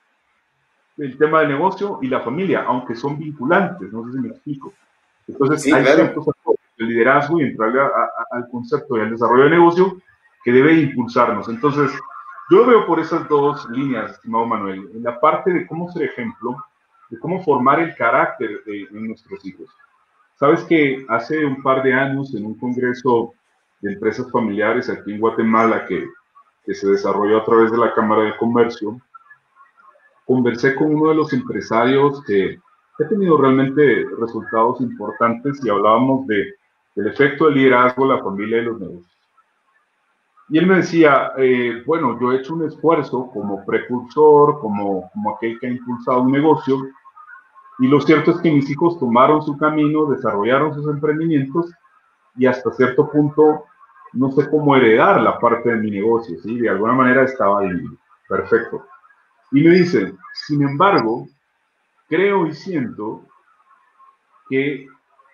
el tema del negocio y la familia, aunque son vinculantes, no sé si me explico. Entonces, Sí, hay claro. ciertos aspectos del liderazgo y entrarle al concepto y al desarrollo de negocio que debe impulsarnos. Entonces, yo lo veo por esas dos líneas, estimado Manuel, en la parte de cómo ser ejemplo, de cómo formar el carácter de nuestros hijos. Sabes que hace un par de años en un congreso de empresas familiares aquí en Guatemala que se desarrolló a través de la Cámara de Comercio, conversé con uno de los empresarios que ha tenido realmente resultados importantes y hablábamos del efecto del liderazgo, la familia y los negocios. Y él me decía, bueno, yo he hecho un esfuerzo como precursor, como aquel que ha impulsado un negocio, y lo cierto es que mis hijos tomaron su camino, desarrollaron sus emprendimientos, y hasta cierto punto no sé cómo heredar la parte de mi negocio, ¿sí? De alguna manera estaba dividido. Perfecto. Y me dice, sin embargo, creo y siento que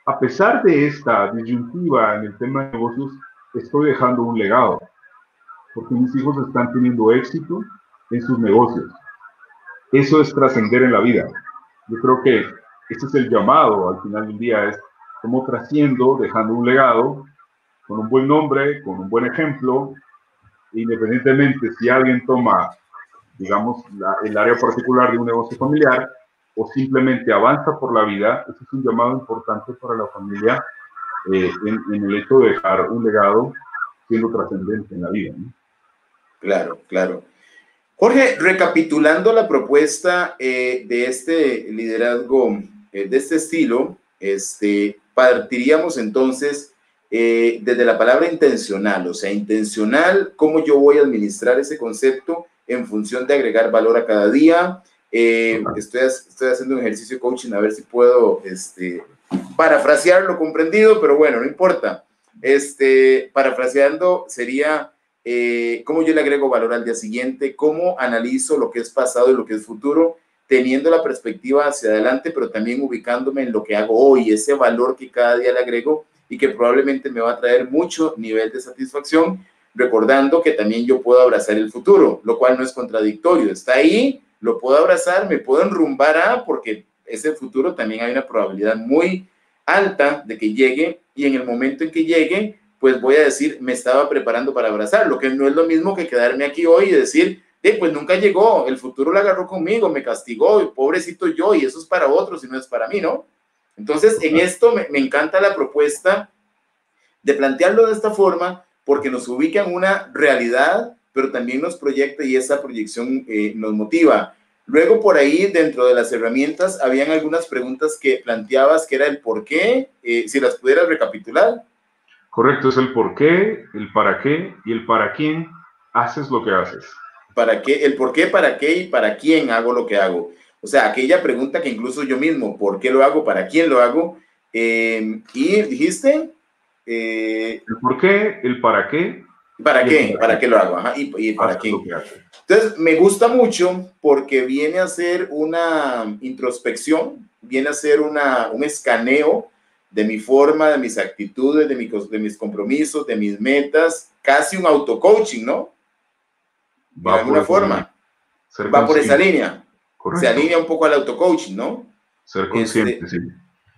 a pesar de esta disyuntiva en el tema de negocios, estoy dejando un legado, porque mis hijos están teniendo éxito en sus negocios. Eso es trascender en la vida. Yo creo que ese es el llamado al final del día, es cómo trasciendo, dejando un legado, con un buen nombre, con un buen ejemplo, independientemente si alguien toma, digamos, el área particular de un negocio familiar o simplemente avanza por la vida. Ese es un llamado importante para la familia en el hecho de dejar un legado siendo trascendente en la vida, ¿no? Claro, claro. Jorge, recapitulando la propuesta de este liderazgo, de este estilo, partiríamos entonces desde la palabra intencional, o sea, intencional, cómo yo voy a administrar ese concepto en función de agregar valor a cada día. Estoy haciendo un ejercicio de coaching a ver si puedo parafrasear lo comprendido, pero bueno, no importa. Parafraseando sería cómo yo le agrego valor al día siguiente, cómo analizo lo que es pasado y lo que es futuro, teniendo la perspectiva hacia adelante, pero también ubicándome en lo que hago hoy, ese valor que cada día le agrego y que probablemente me va a traer mucho nivel de satisfacción, recordando que también yo puedo abrazar el futuro, lo cual no es contradictorio, está ahí, lo puedo abrazar, me puedo enrumbar a, porque ese futuro también hay una probabilidad muy alta de que llegue, y en el momento en que llegue, pues voy a decir, me estaba preparando para abrazarlo, que no es lo mismo que quedarme aquí hoy y decir, pues nunca llegó, el futuro lo agarró conmigo, me castigó, y pobrecito yo, y eso es para otros y no es para mí, ¿no? Entonces, en esto me encanta la propuesta de plantearlo de esta forma, porque nos ubica en una realidad, pero también nos proyecta y esa proyección nos motiva. Luego, por ahí, dentro de las herramientas, habían algunas preguntas que planteabas, que era el por qué, si las pudieras recapitular. Correcto, es el por qué, el para qué y el para quién haces lo que haces. ¿Para qué? El por qué, para qué y para quién hago lo que hago. O sea, aquella pregunta que incluso yo mismo, ¿por qué lo hago? ¿Para quién lo hago? Y dijiste... el por qué, el para qué. ¿Para qué? ¿Para qué lo hago? Ajá, y para quién. Entonces, me gusta mucho porque viene a ser una introspección, viene a ser un escaneo de mi forma, de mis actitudes, de mis compromisos, de mis metas, casi un auto-coaching, ¿no? De alguna forma. Va por esa línea. Correcto. Se alinea un poco al auto-coaching, ¿no? Ser consciente, sí.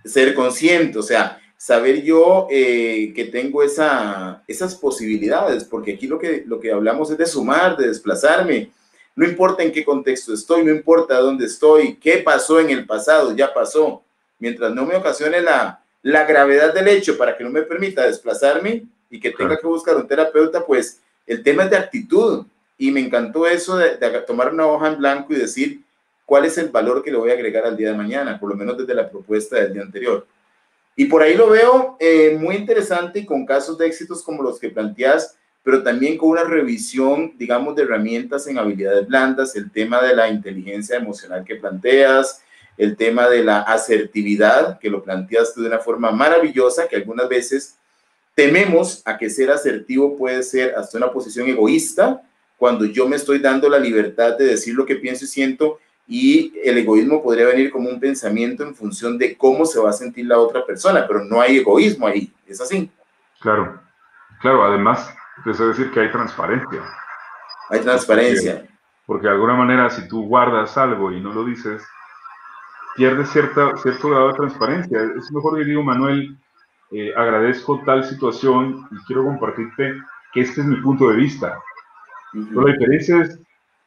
Ser consciente, o sea, saber yo que tengo esas posibilidades, porque aquí lo que hablamos es de sumar, de desplazarme. No importa en qué contexto estoy, no importa dónde estoy, qué pasó en el pasado, ya pasó. Mientras no me ocasione la gravedad del hecho para que no me permita desplazarme y que tenga que buscar un terapeuta, pues el tema es de actitud. Y me encantó eso de tomar una hoja en blanco y decir cuál es el valor que le voy a agregar al día de mañana, por lo menos desde la propuesta del día anterior. Y por ahí lo veo muy interesante y con casos de éxitos como los que planteas, pero también con una revisión, digamos, de herramientas en habilidades blandas, el tema de la inteligencia emocional que planteas, el tema de la asertividad, que lo planteas de una forma maravillosa, que algunas veces tememos a que ser asertivo puede ser hasta una posición egoísta, cuando yo me estoy dando la libertad de decir lo que pienso y siento, y el egoísmo podría venir como un pensamiento en función de cómo se va a sentir la otra persona, pero no hay egoísmo ahí, ¿es así? Claro, claro, además, te sé decir que hay transparencia. Hay transparencia. Porque de alguna manera, si tú guardas algo y no lo dices, pierdes cierto grado de transparencia. Es mejor que digo, Manuel, agradezco tal situación y quiero compartirte que este es mi punto de vista. Pero la diferencia es,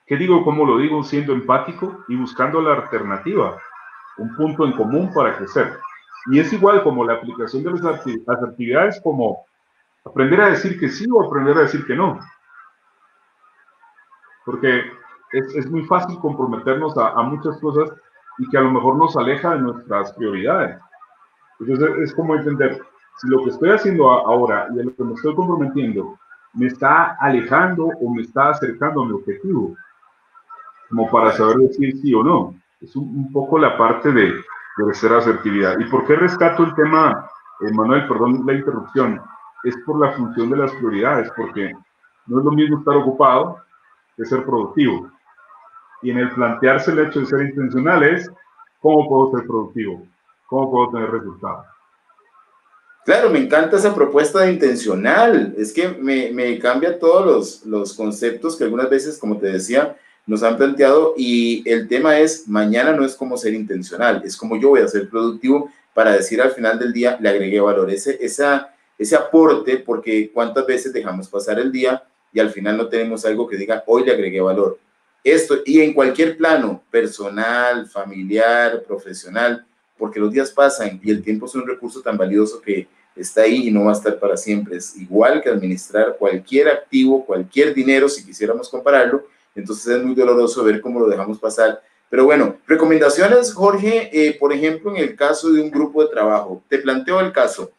¿qué digo? ¿Cómo lo digo? Siendo empático y buscando la alternativa, un punto en común para crecer. Y es igual como la aplicación de las actividades, como aprender a decir que sí o aprender a decir que no. Porque es muy fácil comprometernos a muchas cosas y que a lo mejor nos aleja de nuestras prioridades. Entonces es como entender, si lo que estoy haciendo ahora y a lo que me estoy comprometiendo me está alejando o me está acercando a mi objetivo, como para saber decir sí o no. Es un poco la parte de ser asertividad. ¿Y por qué rescato el tema, Manuel, perdón la interrupción? Es por la función de las prioridades, porque no es lo mismo estar ocupado que ser productivo. Y en el plantearse el hecho de ser intencional es, ¿cómo puedo ser productivo? ¿Cómo puedo tener resultados? Claro, me encanta esa propuesta de intencional. Es que me cambia todos los conceptos que algunas veces, como te decía, nos han planteado, y el tema es, mañana no es como ser intencional, es como yo voy a ser productivo para decir al final del día, le agregué valor, ese aporte, porque cuántas veces dejamos pasar el día y al final no tenemos algo que diga, hoy le agregué valor. Esto, y en cualquier plano, personal, familiar, profesional, porque los días pasan y el tiempo es un recurso tan valioso que está ahí y no va a estar para siempre. Es igual que administrar cualquier activo, cualquier dinero, si quisiéramos compararlo. Entonces es muy doloroso ver cómo lo dejamos pasar. Pero bueno, recomendaciones, Jorge, por ejemplo, en el caso de un grupo de trabajo. Te planteo el caso.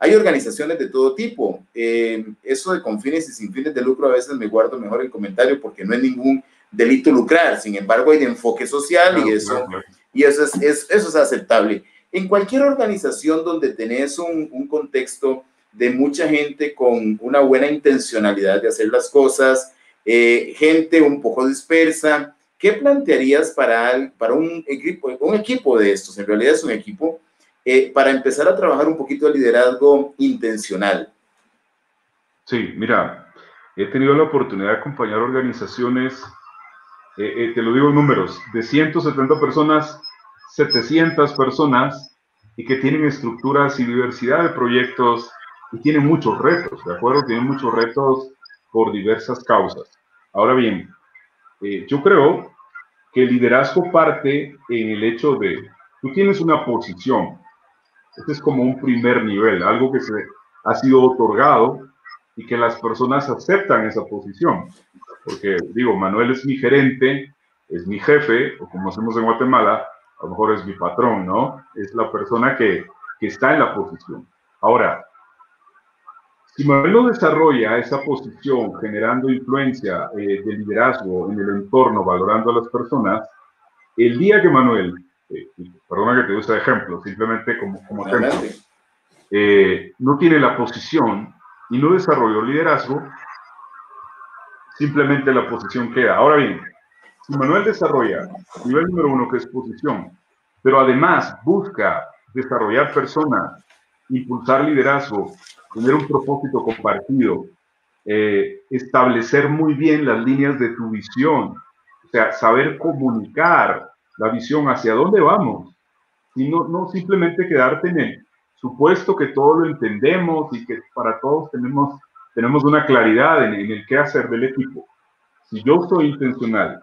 Hay organizaciones de todo tipo. Eso de con fines y sin fines de lucro, a veces me guardo mejor el comentario porque no es ningún delito lucrar. Sin embargo, hay de enfoque social, claro, y eso es aceptable. En cualquier organización donde tenés un contexto de mucha gente con una buena intencionalidad de hacer las cosas, gente un poco dispersa, ¿qué plantearías para un equipo de estos? En realidad es un equipo para empezar a trabajar un poquito de liderazgo intencional? Sí, mira, he tenido la oportunidad de acompañar organizaciones, te lo digo en números, de 170 personas, 700 personas, y que tienen estructuras y diversidad de proyectos y tienen muchos retos, ¿de acuerdo? Tienen muchos retos por diversas causas. Ahora bien, yo creo que el liderazgo parte en el hecho de, tú tienes una posición, este es como un primer nivel, algo que se ha sido otorgado y que las personas aceptan esa posición. Porque digo, Manuel es mi gerente, es mi jefe, o como hacemos en Guatemala, a lo mejor es mi patrón, ¿no? Es la persona que está en la posición. Ahora, si Manuel no desarrolla esa posición generando influencia de liderazgo en el entorno, valorando a las personas, el día que Manuel, perdona que te use de ejemplo, simplemente como ejemplo, no tiene la posición y no desarrolló liderazgo, simplemente la posición queda. Ahora bien, si Manuel desarrolla nivel número 1, que es posición, pero además busca desarrollar personas, impulsar liderazgo, tener un propósito compartido, establecer muy bien las líneas de tu visión, o sea, saber comunicar la visión hacia dónde vamos, y no simplemente quedarte en el supuesto que todo lo entendemos y que para todos tenemos una claridad en el qué hacer del equipo. Si yo soy intencional,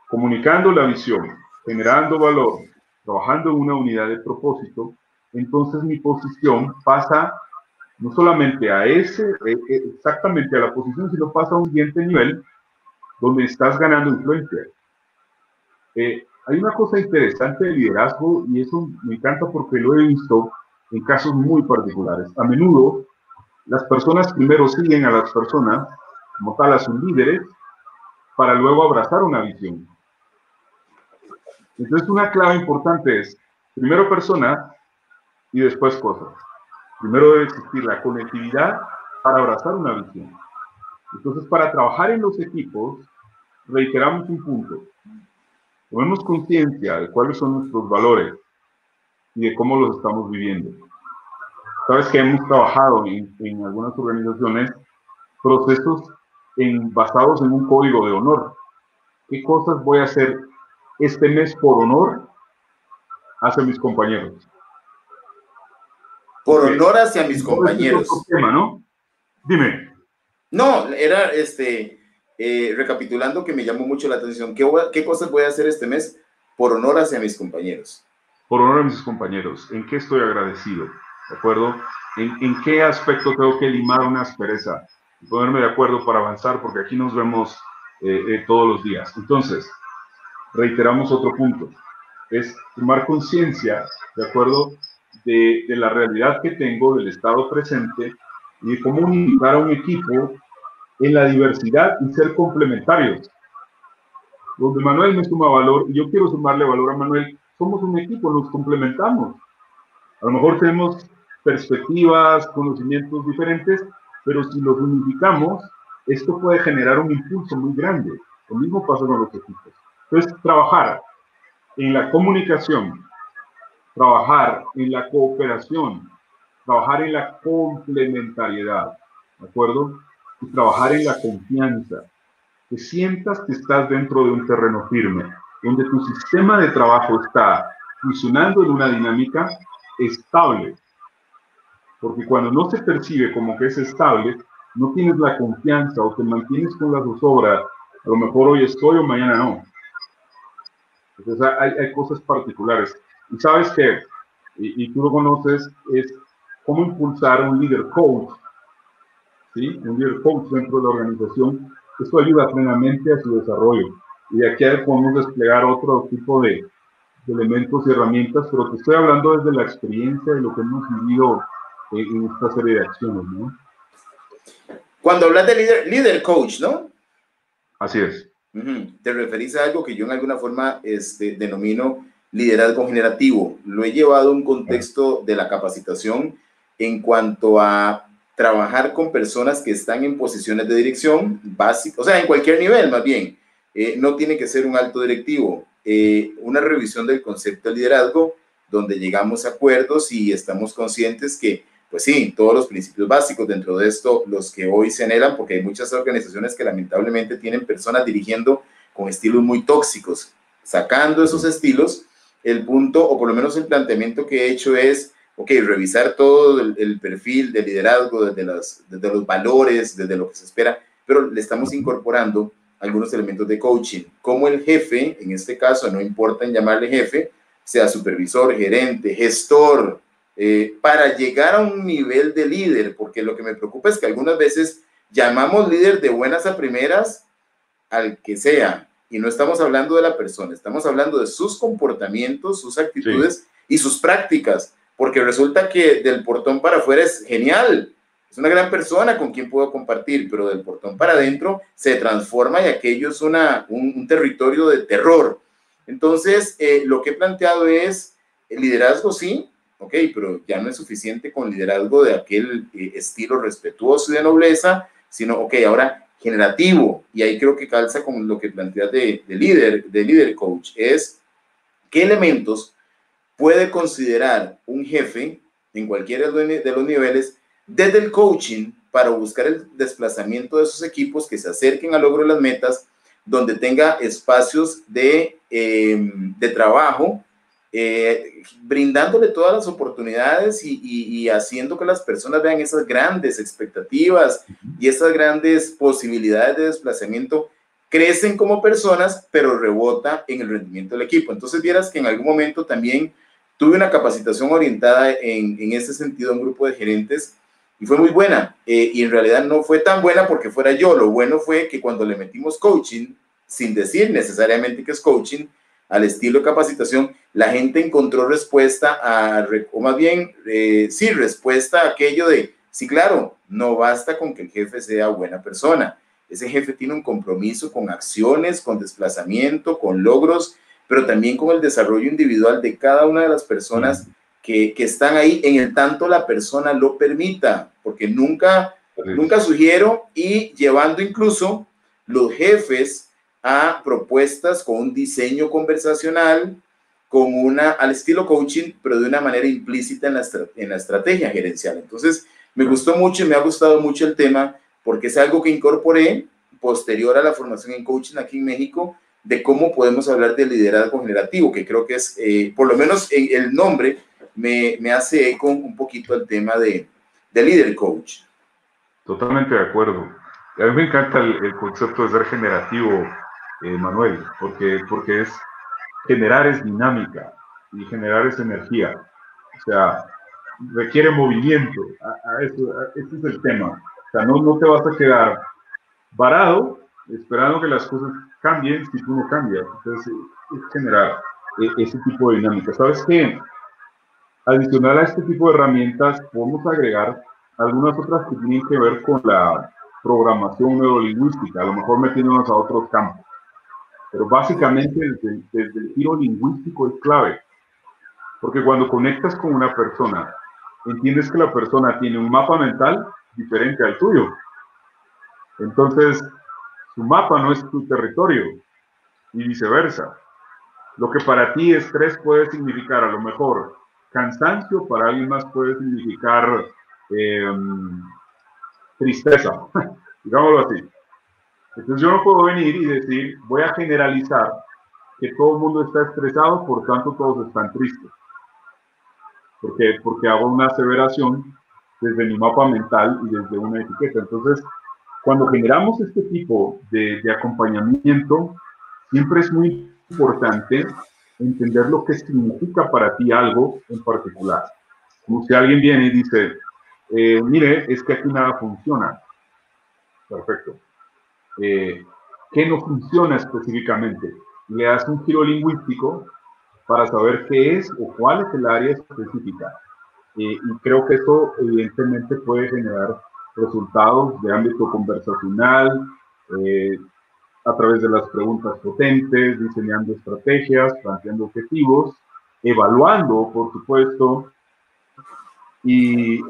comunicando la visión, generando valor, trabajando en una unidad de propósito, entonces mi posición pasa no solamente a exactamente a la posición, sino pasa a un siguiente nivel donde estás ganando influencia. Hay una cosa interesante de liderazgo y eso me encanta porque lo he visto en casos muy particulares. A menudo las personas primero siguen a las personas, como tal a sus líderes, para luego abrazar una visión. Entonces una clave importante es, primero personas y después cosas. Primero debe existir la conectividad para abrazar una visión. Entonces, para trabajar en los equipos, reiteramos un punto. Tomemos conciencia de cuáles son nuestros valores y de cómo los estamos viviendo. Sabes que hemos trabajado en algunas organizaciones procesos basados en un código de honor. ¿Qué cosas voy a hacer este mes por honor hacia mis compañeros? Por honor hacia mis compañeros. Es otro tema, ¿no? Dime. No, era recapitulando que me llamó mucho la atención. ¿Qué cosas voy a hacer este mes por honor hacia mis compañeros? Por honor a mis compañeros. ¿En qué estoy agradecido? ¿De acuerdo? ¿En qué aspecto tengo que limar una aspereza? Y ponerme de acuerdo para avanzar, porque aquí nos vemos todos los días. Entonces, reiteramos otro punto. Es tomar conciencia, ¿de acuerdo? De la realidad que tengo, del estado presente, y de cómo unificar a un equipo en la diversidad y ser complementarios. Donde Manuel me suma valor y yo quiero sumarle valor a Manuel, somos un equipo, nos complementamos. A lo mejor tenemos perspectivas, conocimientos diferentes, pero si los unificamos, esto puede generar un impulso muy grande. Lo mismo pasa con los equipos. Entonces, trabajar en la comunicación, trabajar en la cooperación, trabajar en la complementariedad, ¿de acuerdo? Y trabajar en la confianza. Que sientas que estás dentro de un terreno firme, donde tu sistema de trabajo está funcionando en una dinámica estable. Porque cuando no se percibe como que es estable, no tienes la confianza o te mantienes con la zozobra, a lo mejor hoy estoy o mañana no. Entonces hay cosas particulares. Y sabes que, y tú lo conoces, es cómo impulsar un líder coach, ¿sí? Un líder coach dentro de la organización. Esto ayuda plenamente a su desarrollo. Y de aquí podemos desplegar otro tipo de elementos y herramientas, pero te estoy hablando desde la experiencia de lo que hemos vivido en esta serie de acciones, ¿no? Cuando hablas de líder coach, ¿no? Así es. Te referís a algo que yo en alguna forma denomino liderazgo generativo. Lo he llevado a un contexto de la capacitación en cuanto a trabajar con personas que están en posiciones de dirección básica, o sea, en cualquier nivel más bien. No tiene que ser un alto directivo. Una revisión del concepto de liderazgo donde llegamos a acuerdos y estamos conscientes que, pues sí, todos los principios básicos dentro de esto, los que hoy se anhelan, porque hay muchas organizaciones que lamentablemente tienen personas dirigiendo con estilos muy tóxicos. Sacando esos estilos, el punto, o por lo menos el planteamiento que he hecho es, ok, revisar todo el perfil de liderazgo, desde los valores, desde lo que se espera, pero le estamos incorporando algunos elementos de coaching, como el jefe, en este caso, no importa en llamarle jefe, sea supervisor, gerente, gestor, para llegar a un nivel de líder, porque lo que me preocupa es que algunas veces llamamos líder de buenas a primeras al que sea, y no estamos hablando de la persona, estamos hablando de sus comportamientos, sus actitudes y sus prácticas, porque resulta que del portón para afuera es genial, es una gran persona con quien puedo compartir, pero del portón para adentro se transforma y aquello es un territorio de terror. Entonces, lo que he planteado es, el liderazgo sí, ok, pero ya no es suficiente con liderazgo de aquel estilo respetuoso y de nobleza, sino, ok, ahora generativo, y ahí creo que calza con lo que planteas de líder coach, es qué elementos puede considerar un jefe en cualquiera de los niveles desde el coaching para buscar el desplazamiento de esos equipos que se acerquen al logro de las metas, donde tenga espacios de trabajo, brindándole todas las oportunidades y haciendo que las personas vean esas grandes expectativas y esas grandes posibilidades de desplazamiento, crecen como personas, pero rebota en el rendimiento del equipo. Entonces, vieras que en algún momento también tuve una capacitación orientada en ese sentido a un grupo de gerentes y fue muy buena. Y en realidad no fue tan buena porque fuera yo. Lo bueno fue que cuando le metimos coaching, sin decir necesariamente que es coaching, al estilo de capacitación, la gente encontró respuesta o más bien, sí, respuesta a aquello de, sí, claro, no basta con que el jefe sea buena persona. Ese jefe tiene un compromiso con acciones, con desplazamiento, con logros, pero también con el desarrollo individual de cada una de las personas que están ahí en el tanto la persona lo permita, porque nunca sugiero y llevando incluso los jefes a propuestas con un diseño conversacional, al estilo coaching, pero de una manera implícita en la estrategia gerencial. Entonces, me gustó mucho y me ha gustado mucho el tema, porque es algo que incorporé posterior a la formación en coaching aquí en México, de cómo podemos hablar de liderazgo generativo, que creo que es, por lo menos el nombre, me hace eco un poquito al tema de líder coach. Totalmente de acuerdo. A mí me encanta el concepto de ser generativo, Manuel, porque generar es dinámica y generar es energía. O sea, requiere movimiento. Ese es el tema. O sea, no te vas a quedar varado esperando que las cosas cambien si tú no cambias. Entonces, es generar ese tipo de dinámica. ¿Sabes qué? Adicional a este tipo de herramientas, podemos agregar algunas otras que tienen que ver con la programación neurolingüística, a lo mejor metiéndonos a otros campos. Pero básicamente desde el giro lingüístico es clave, porque cuando conectas con una persona, entiendes que la persona tiene un mapa mental diferente al tuyo. Entonces, su mapa no es tu territorio y viceversa. Lo que para ti estrés puede significar a lo mejor cansancio, para alguien más puede significar tristeza, digámoslo así. Entonces yo no puedo venir y decir, voy a generalizar que todo el mundo está estresado, por tanto todos están tristes. Porque hago una aseveración desde mi mapa mental y desde una etiqueta. Entonces, cuando generamos este tipo de acompañamiento, siempre es muy importante entender lo que significa para ti algo en particular. Como si alguien viene y dice, mire, es que aquí nada funciona. Perfecto. ¿Qué no funciona específicamente? Le das un giro lingüístico para saber qué es o cuál es el área específica. Y creo que eso evidentemente puede generar resultados de ámbito conversacional, a través de las preguntas potentes, diseñando estrategias, planteando objetivos, evaluando, por supuesto, y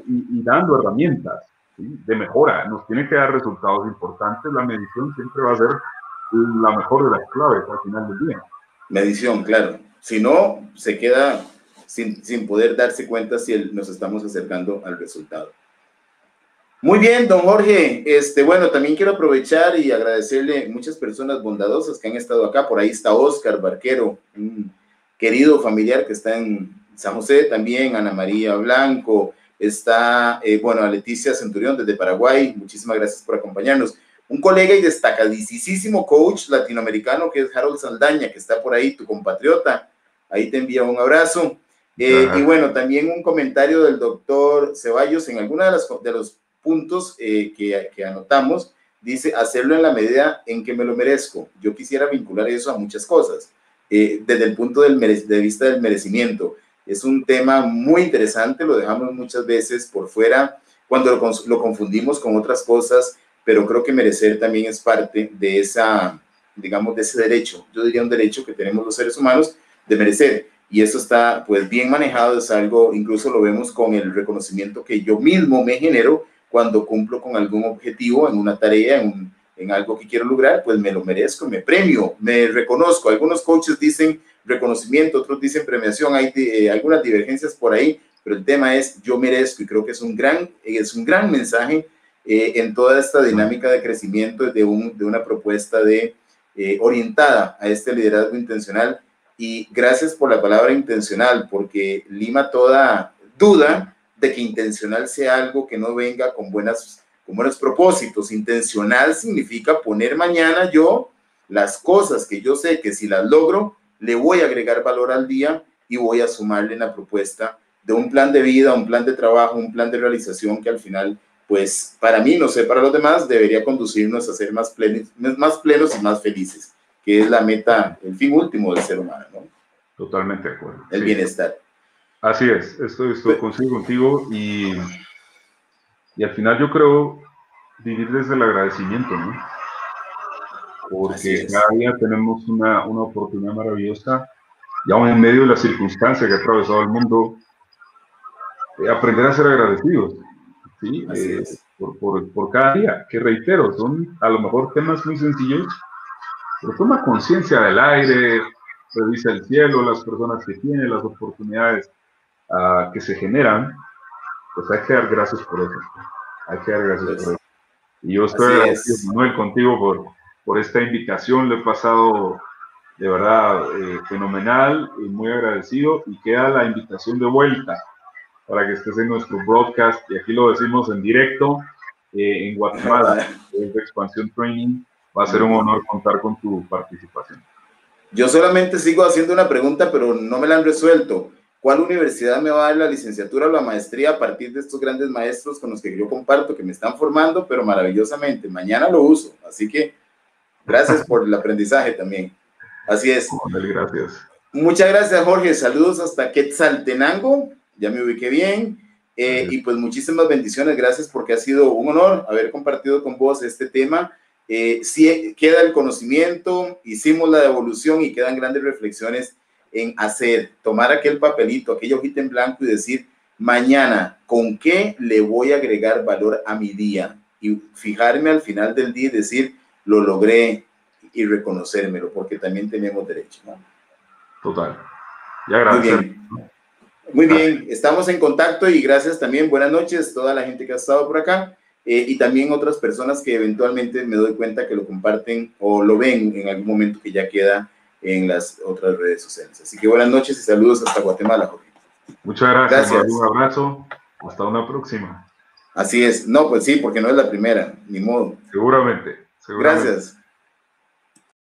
dando herramientas, ¿sí?, de mejora. Nos tiene que dar resultados importantes. La medición siempre va a ser la mejor de las claves al final del día. Medición, claro. Si no, se queda sin poder darse cuenta si nos estamos acercando al resultado. Muy bien, don Jorge. Bueno, también quiero aprovechar y agradecerle a muchas personas bondadosas que han estado acá. Por ahí está Oscar Barquero, un querido familiar que está en San José, también Ana María Blanco, está, bueno, a Leticia Centurión desde Paraguay. Muchísimas gracias por acompañarnos. Un colega y destacadísimo coach latinoamericano que es Harold Saldaña, que está por ahí, tu compatriota. Ahí te envía un abrazo. Y bueno, también un comentario del doctor Ceballos en alguna de los puntos que anotamos, dice hacerlo en la medida en que me lo merezco. Yo quisiera vincular eso a muchas cosas, desde el punto de vista del merecimiento. Es un tema muy interesante, lo dejamos muchas veces por fuera cuando lo confundimos con otras cosas, pero creo que merecer también es parte de esa, digamos, de ese derecho. Yo diría un derecho que tenemos los seres humanos de merecer. Y eso está pues bien manejado, es algo, incluso lo vemos con el reconocimiento que yo mismo me genero cuando cumplo con algún objetivo en una tarea, en algo que quiero lograr, pues me lo merezco, me premio, me reconozco. Algunos coaches dicen reconocimiento, otros dicen premiación, hay algunas divergencias por ahí, pero el tema es yo merezco y creo que es un gran mensaje en toda esta dinámica de crecimiento de una propuesta orientada a este liderazgo intencional. Y gracias por la palabra intencional, porque lima toda duda de que intencional sea algo que no venga con buenos propósitos. Intencional significa poner mañana yo las cosas que yo sé que si las logro, le voy a agregar valor al día y voy a sumarle en la propuesta de un plan de vida, un plan de trabajo, un plan de realización que al final, pues para mí, no sé, para los demás, debería conducirnos a ser más plenos y más felices, que es la meta, el fin último del ser humano, ¿no? Totalmente de acuerdo. El bienestar. Así es, estoy contigo y al final yo creo vivir desde el agradecimiento, ¿no? Porque cada día tenemos una oportunidad maravillosa, y aún en medio de las circunstancias que ha atravesado el mundo, aprender a ser agradecidos, ¿sí? Por cada día, que reitero, son a lo mejor temas muy sencillos, pero toma conciencia del aire, revisa el cielo, las personas que tienen, las oportunidades que se generan, pues hay que dar gracias por eso. Hay que dar gracias por eso. Y yo estoy agradecido, Manuel, contigo por esta invitación. Lo he pasado de verdad fenomenal y muy agradecido. Y queda la invitación de vuelta para que estés en nuestro broadcast. Y aquí lo decimos en directo en Guatemala, de Expansión Training. Va a ser un honor contar con tu participación. Yo solamente sigo haciendo una pregunta, pero no me la han resuelto. ¿Cuál universidad me va a dar la licenciatura o la maestría a partir de estos grandes maestros con los que yo comparto, que me están formando, pero maravillosamente? Mañana lo uso, así que gracias por el aprendizaje también. Así es. Gracias. Muchas gracias, Jorge. Saludos hasta Quetzaltenango, ya me ubiqué bien. Y pues muchísimas bendiciones, gracias porque ha sido un honor haber compartido con vos este tema. Sí, queda el conocimiento, hicimos la devolución y quedan grandes reflexiones en hacer, tomar aquel papelito, aquella hojita en blanco y decir, mañana, ¿con qué le voy a agregar valor a mi día? Y fijarme al final del día y decir, lo logré y reconocérmelo, porque también tenemos derecho, ¿no? Total. Ya, gracias. Muy bien, estamos en contacto y gracias también. Buenas noches a toda la gente que ha estado por acá y también otras personas que eventualmente me doy cuenta que lo comparten o lo ven en algún momento que ya queda en las otras redes sociales. Así que buenas noches y saludos hasta Guatemala, Jorge. Muchas gracias. Un abrazo. Hasta una próxima. Así es. No, pues sí, porque no es la primera, ni modo. Seguramente. Gracias.